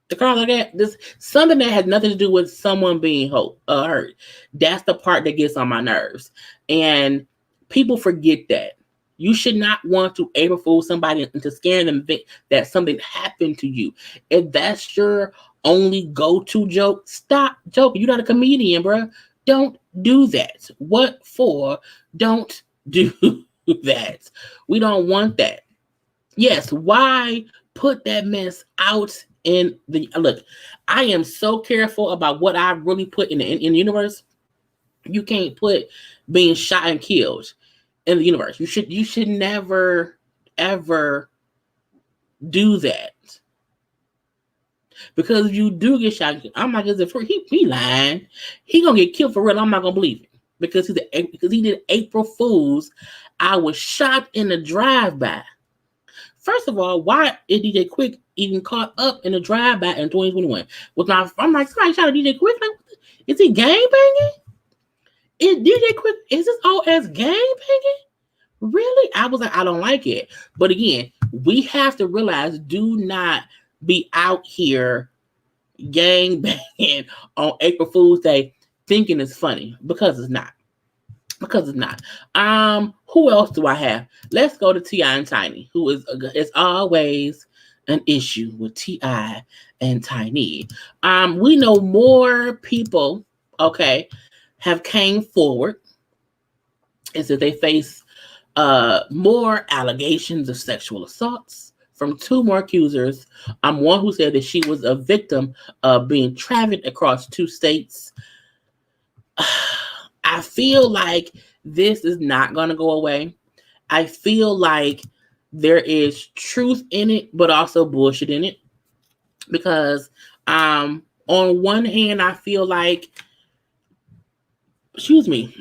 the car like that. This something that has nothing to do with someone being hurt. That's the part that gets on my nerves, and people forget that. You should not want to April Fool somebody into scaring them that something happened to you. If that's your only go-to joke, stop joking. You're not a comedian, bro. Don't do that. What for? Don't do that. We don't want that. Yes, why put that mess out in the look? I am so careful about what I really put in the universe. You can't put being shot and killed in the universe. You should never ever do that. Because if you do get shot, I'm not gonna say he lying. He gonna get killed for real. I'm not gonna believe it. Because he did April Fools. I was shot in a drive-by. First of all, why is DJ Quick even caught up in a drive-by in 2021? I'm like, somebody shot at DJ Quick. Like, is he gang banging? Is DJ Quick, is this all as gang banging? Really? I was like, I don't like it. But again, We have to realize, do not be out here gang banging on April Fool's Day thinking it's funny, because it's not. Because it's not. Who else do I have? Let's go to T.I. and Tiny, who is always an issue with T.I. and Tiny. We know more people, okay, have came forward and said they face more allegations of sexual assaults from two more accusers. One who said that she was a victim of being trafficked across 2 states. I feel like this is not going to go away. I feel like there is truth in it, but also bullshit in it. Because on one hand, I feel like, T.I.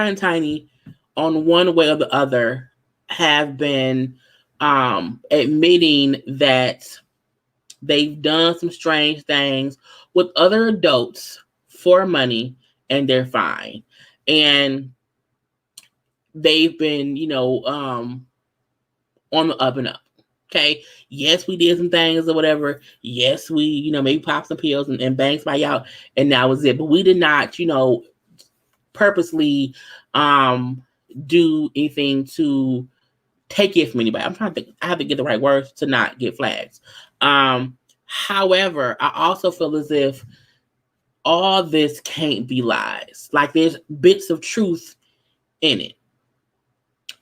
and Tiny, on one way or the other, have been admitting that they've done some strange things with other adults for money, and they're fine. And they've been, on the up and up. Okay. Yes, we did some things or whatever. Yes, we, maybe pop some pills and bang somebody out, and that was it. But we did not, purposely do anything to take it from anybody. I'm trying to think. I have to get the right words to not get flags. However, I also feel as if all this can't be lies. Like, there's bits of truth in it,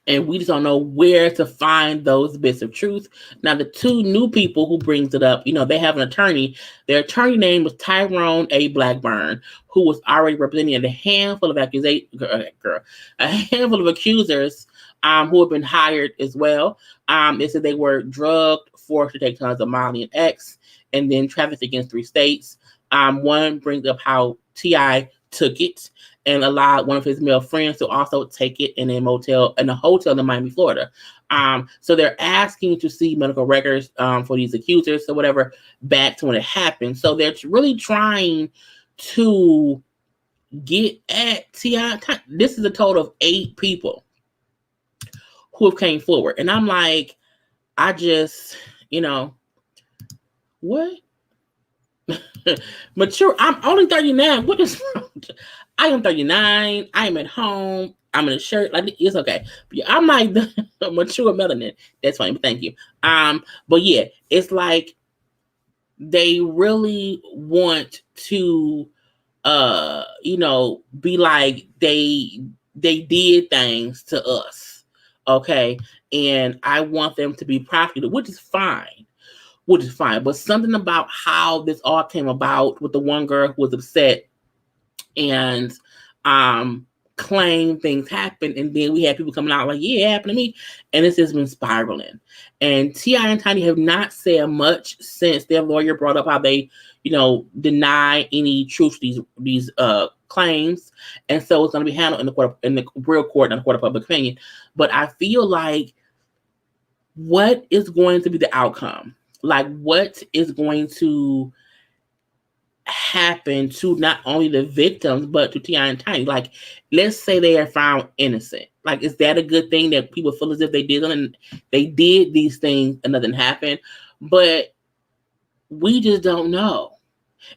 and we just don't know where to find those bits of truth. Now, the 2 new people who brings it up, they have an attorney. Their attorney name was Tyrone A. Blackburn, who was already representing a handful of accusers who have been hired as well. It said they were drugged, forced to take tons of Molly and X, and then trafficked against 3 states. One brings up how T.I. took it and allowed one of his male friends to also take it in a hotel in Miami, Florida. So they're asking to see medical records for these accusers or whatever back to when it happened. So they're really trying to get at T.I. This is a total of 8 people who have came forward. And I'm like, I just, what? Mature. I'm only 39. What is wrong? I am 39. I am at home. I'm in a shirt. Like, it's okay. I'm like the mature melanin. That's fine. But thank you. But yeah, it's like they really want to be like they did things to us. Okay. And I want them to be prosecuted, which is fine. But something about how this all came about with the one girl who was upset and claimed things happened, and then we had people coming out like, yeah, it happened to me, and this has been spiraling. And T.I. and Tiny have not said much since their lawyer brought up how they, deny any truth to these claims, and so it's going to be handled in the real court, not the court of public opinion. But I feel like, what is going to be the outcome? Like, what is going to happen to not only the victims, but to T.I. and Tiny? Like, let's say they are found innocent. Like, is that a good thing that people feel as if they did these things and nothing happened? But we just don't know.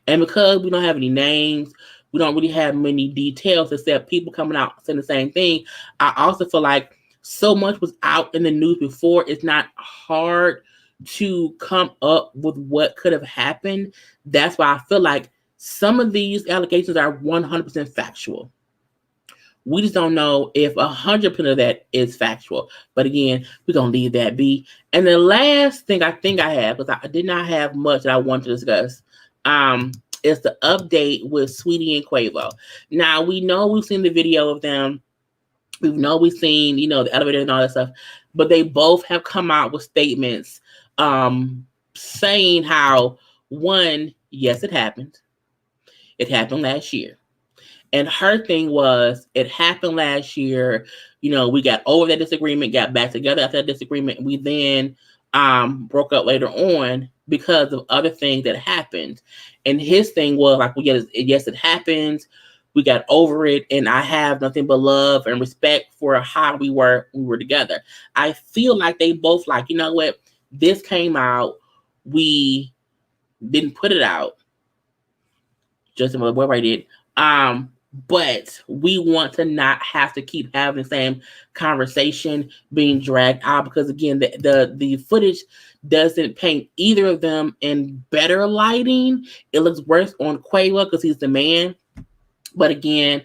And because we don't have any names, we don't really have many details except people coming out saying the same thing. I also feel like so much was out in the news before, it's not hard to come up with what could have happened. That's why I feel like some of these allegations are 100% factual. We just don't know if 100% of that is factual. But again, we're going to leave that be. And the last thing I think I have, because I did not have much that I want to discuss, is the update with Sweetie and Quavo. Now, we've seen the video of them. We've seen, the elevator and all that stuff. But they both have come out with statements saying how, one, yes, it happened. It happened last year. And her thing was, it happened last year. We got over that disagreement, got back together after that disagreement. We then broke up later on because of other things that happened. And his thing was like, well, yes, it happened. we got over it, and I have nothing but love and respect for how we were together. I feel like they both like, you know what, this came out, we didn't put it out, just whatever I did. But we want to not have to keep having the same conversation being dragged out, because again, the footage doesn't paint either of them in better lighting. It looks worse on Quavo because he's the man. But again,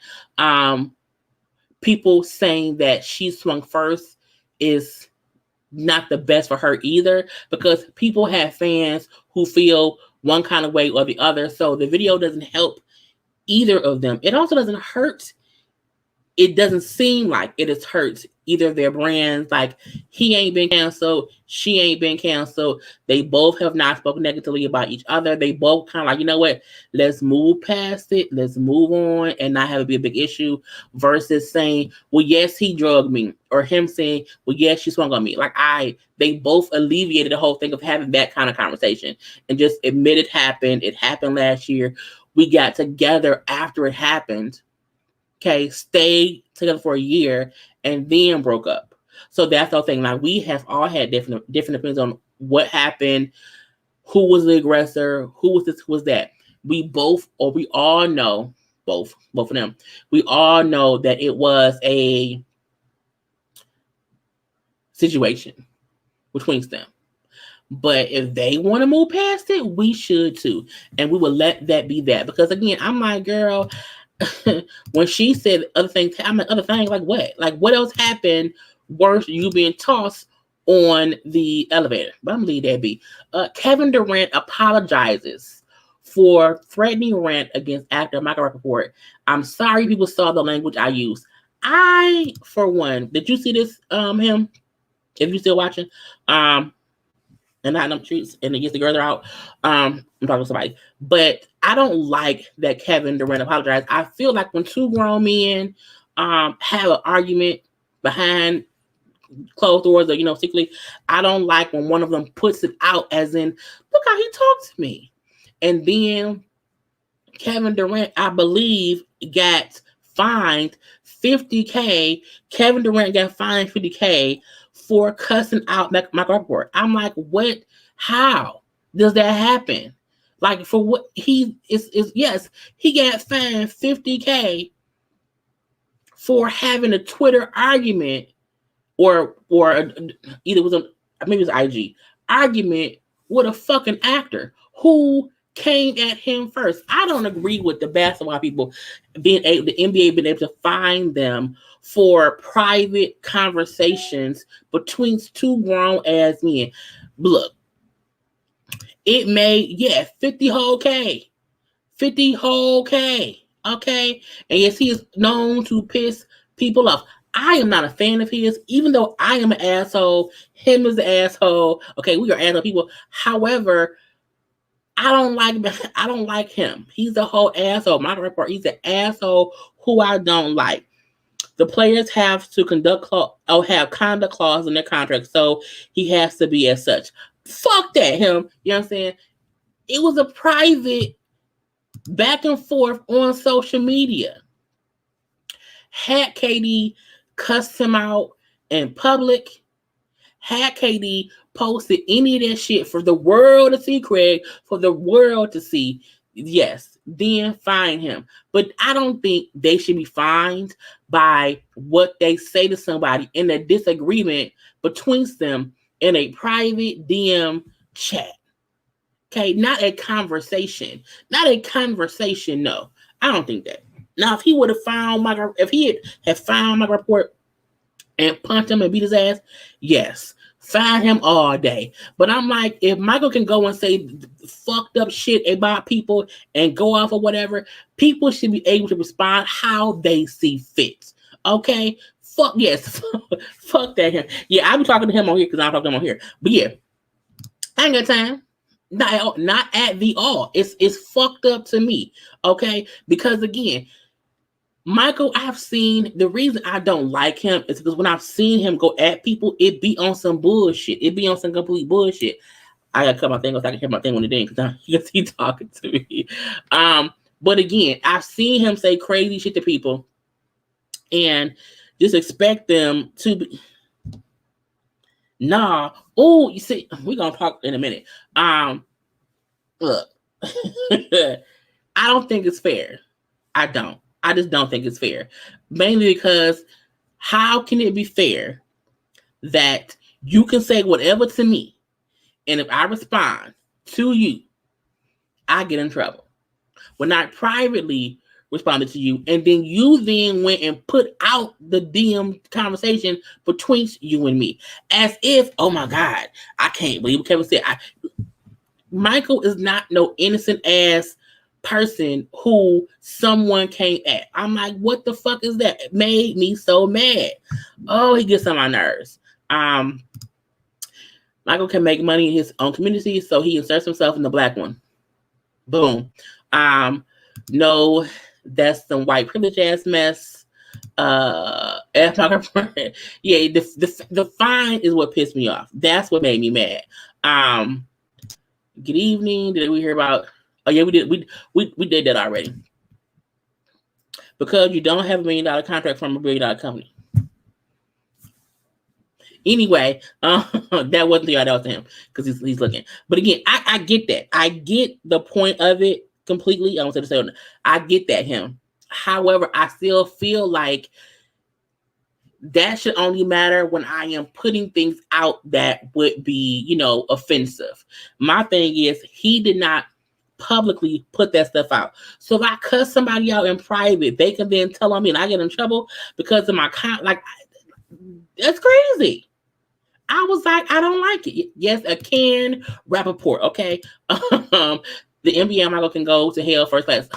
people saying that she swung first is not the best for her either, because people have fans who feel one kind of way or the other. So the video doesn't help either of them. It also doesn't hurt. It doesn't seem like it has hurt either of their brands. Like, he ain't been canceled, she ain't been canceled. They both have not spoken negatively about each other. They both kind of like, you know what, let's move past it, let's move on and not have it be a big issue, versus saying, well, yes, he drugged me, or him saying, well, yes, she swung on me. Like, they both alleviated the whole thing of having that kind of conversation and just admit it happened. It happened last year. We got together after it happened. Okay, stayed together for a year and then broke up. So that's the thing. Like, we have all had different opinions on what happened, who was the aggressor, who was this, who was that. We all know, both of them, we all know that it was a situation between them. But if they want to move past it, we should too. And we will let that be that. Because again, I'm like, girl, when she said other things, I'm like, other things, like what? Like, what else happened worse than you being tossed on the elevator? But I'm gonna leave that be. Kevin Durant apologizes for threatening rant against actor Michael Rappaport. I'm sorry people saw the language I used. I, for one, did you see this, him? If you're still watching, and not in them streets, and it gets the girls are out. I'm talking to somebody, but I don't like that Kevin Durant apologized. I feel like when two grown men have an argument behind closed doors, or secretly, I don't like when one of them puts it out as in, look how he talked to me. And then Kevin Durant, I believe, got fined $50,000. Kevin Durant got fined $50,000 for cussing out Michael Rappaport. I'm like, what? How does that happen? Like, for what he is? Yes, he got fined $50,000 for having a Twitter argument, or either was maybe it was IG argument with a fucking actor who came at him first. I don't agree with the basketball people the NBA being able to fine them for private conversations between two grown ass men. Look, it made 50 whole K. 50 whole K. Okay. And yes, he is known to piss people off. I am not a fan of his, even though I am an asshole. Him is an asshole. Okay, we are asshole people. However, I don't like him. He's a whole asshole. Michael Rappaport, he's an asshole who I don't like. The players have to have conduct clause in their contract, so he has to be as such. Fuck that, him. You know what I'm saying? It was a private back and forth on social media. Had KD cussed him out in public, had KD posted any of that shit for the world to see, Craig, for the world to see, yes, then fine him. But I don't think they should be fined by what they say to somebody in a disagreement between them in a private DM chat. Okay, not a conversation. Not a conversation, no. I don't think that. Now, if he would have found if he had found my report and punched him and beat his ass, yes, fine him all day. But I'm like, if Michael can go and say fucked up shit about people and go off or whatever, people should be able to respond how they see fit. Okay? Fuck yes. Fuck that him. Yeah, I'll be talking to him on here because I'm talking to him on here. But yeah, I ain't got time. Not at the all. It's fucked up to me. Okay? Because again, Michael, I've seen, the reason I don't like him is because when I've seen him go at people, it be on some bullshit. It be on some complete bullshit. I gotta cut my thing off so I can hear my thing when it didn't, because he talking to me. But But again, I've seen him say crazy shit to people and just expect them to be. Nah. Oh, you see, we're gonna talk in a minute. Look, I don't think it's fair. I don't. I just don't think it's fair. Mainly because how can it be fair that you can say whatever to me, and if I respond to you, I get in trouble? When I privately responded to you, and then you then went and put out the DM conversation between you and me, as if, oh my God, I can't believe what Kevin said. Michael is not no innocent ass person who someone came at. I'm like, what the fuck is that? It made me so mad. Oh, he gets on my nerves. Michael can make money in his own community, so he inserts himself in the black one. Boom. No, that's some white privilege ass mess. Yeah, the fine is what pissed me off. That's what made me mad. Good evening. Did we hear about? Oh yeah, we did. We did that already. Because you don't have $1 million contract from a $1 billion company. Anyway, that wasn't the that was to him because he's looking. But again, I get that. I get the point of it completely. I don't say to say I get that him. However, I still feel like that should only matter when I am putting things out that would be, offensive. My thing is he did not publicly put that stuff out. So if I cuss somebody out in private, they can then tell on me and I get in trouble because of my that's crazy. I was like, I don't like it. Yes, a can Rappaport, okay? The NBA Michael can go to hell first class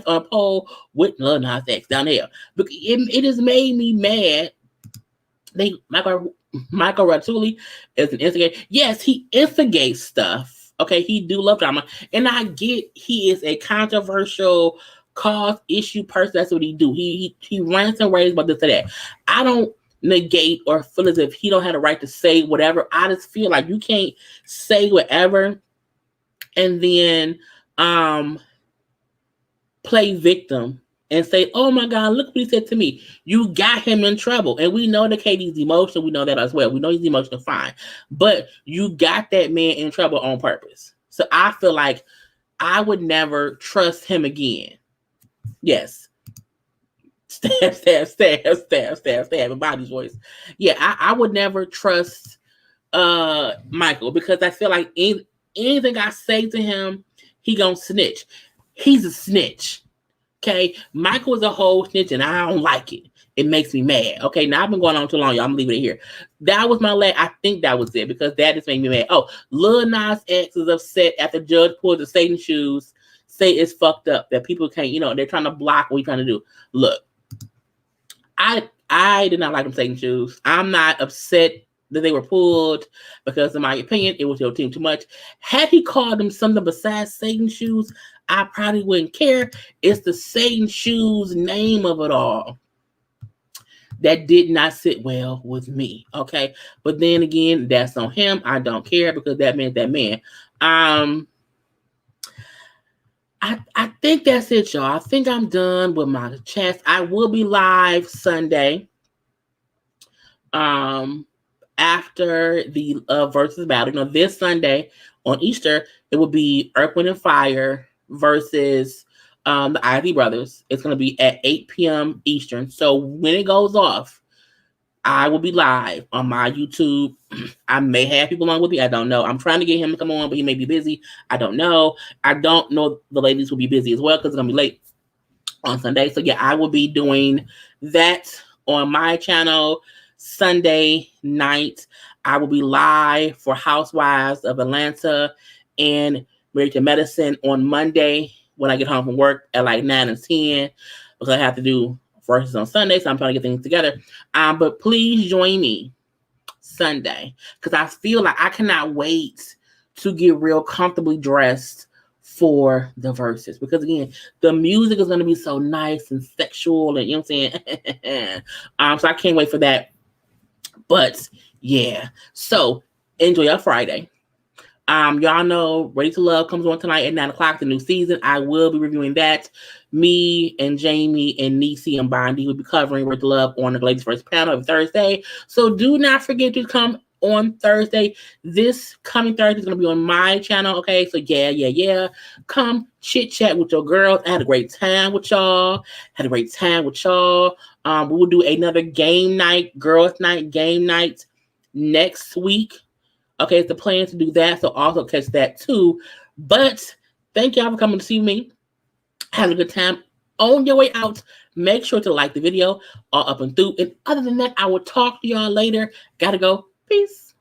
on a pole with Lil Nas X down there. But it has made me mad. Michael Ratuli is an instigator. Yes, he instigates stuff. Okay, he do love drama. And I get he is a controversial cause issue person. That's what he do. He rants and raves about this and that. I don't negate or feel as if he don't have the right to say whatever. I just feel like you can't say whatever and then play victim and say, oh my God, look what he said to me. You got him in trouble. And we know that Katie's emotional. We know that as well. We know he's emotional, fine. But you got that man in trouble on purpose. So I feel like I would never trust him again. Yes. Stab, in body's voice. Yeah, I would never trust Michael because I feel like anything I say to him, he gonna snitch. He's a snitch. Okay, Michael is a whole snitch, and I don't like it. It makes me mad. Okay, now I've been going on too long, y'all. I'm leaving it here. That was my last. I think that was it because that just made me mad. Oh, Lil Nas X is upset after Judge pulled the Satan shoes. Say it's fucked up that people can't. They're trying to block what we're trying to do. Look, I did not like them Satan shoes. I'm not upset that they were pulled because, in my opinion, it was your team too much. Had he called them something besides Satan shoes, I probably wouldn't care. It's the Satan shoes name of it all that did not sit well with me. Okay, but then again, that's on him. I don't care because that meant that man. I think that's it, y'all. I think I'm done with my chats. I will be live Sunday. After the versus battle. This Sunday on Easter, it will be Earth, Wind, and Fire versus the Ivy Brothers. It's going to be at 8 p.m. Eastern. So when it goes off, I will be live on my YouTube. I may have people on with me. I don't know. I'm trying to get him to come on, but he may be busy. I don't know. I don't know the ladies will be busy as well because it's going to be late on Sunday. So yeah, I will be doing that on my channel Sunday night. I will be live for Housewives of Atlanta and Married to Medicine on Monday when I get home from work at like 9 and 10 because I have to do verses on Sunday, so I'm trying to get things together. But please join me Sunday because I feel like I cannot wait to get real comfortably dressed for the verses because again, the music is going to be so nice and sexual and what I'm saying. So I can't wait for that. But yeah, so enjoy your Friday. Y'all know Ready to Love comes on tonight at 9 o'clock, the new season. I will be reviewing that. Me and Jamie and Niecy and Bondi will be covering Ready to Love on the Ladies First panel of Thursday. So do not forget to come on Thursday. This coming Thursday is going to be on my channel, okay? So yeah. Come chit chat with your girls. I had a great time with y'all. We will do another game night, girls night, game night next week. Okay, it's the plan to do that, so also catch that too. But thank y'all for coming to see me. Have a good time. On your way out, make sure to like the video all up and through. And other than that, I will talk to y'all later. Gotta go. Peace.